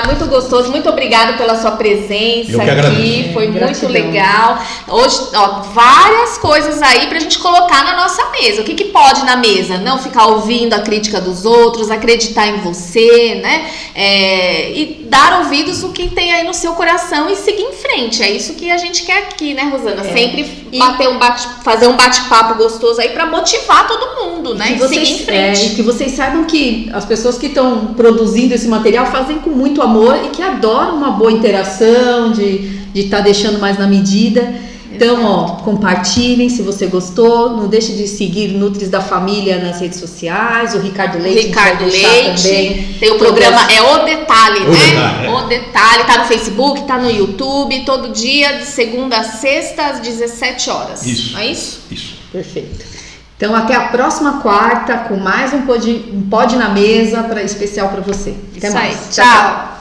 Muito gostoso, muito obrigada pela sua presença Eu que aqui, agradeço. foi Gratidão. muito legal. Hoje, várias coisas aí pra gente colocar na nossa mesa. O que pode na mesa? Não ficar ouvindo a crítica dos outros, acreditar em você, né? E dar ouvidos no que tem aí no seu coração e seguir em frente. É isso que a gente quer aqui, né, Rosana? Sempre fazer um bate-papo gostoso aí pra motivar todo mundo, né? E seguir em frente. E que vocês saibam que as pessoas que estão produzindo esse material fazem com muito amor e que adoram uma boa interação, de estar deixando mais na medida. Então, Compartilhem se você gostou, não deixe de seguir Nutris da Família nas redes sociais, o Ricardo Leite. Também. Tem o programa O Detalhe, né? O Detalhe, tá no Facebook, tá no YouTube, todo dia, de segunda a sexta, às 17 horas. Isso. Não é isso? Isso. Perfeito. Então, até a próxima quarta, com mais um Pod na Mesa especial para você. Até Isso mais. aí. Tchau.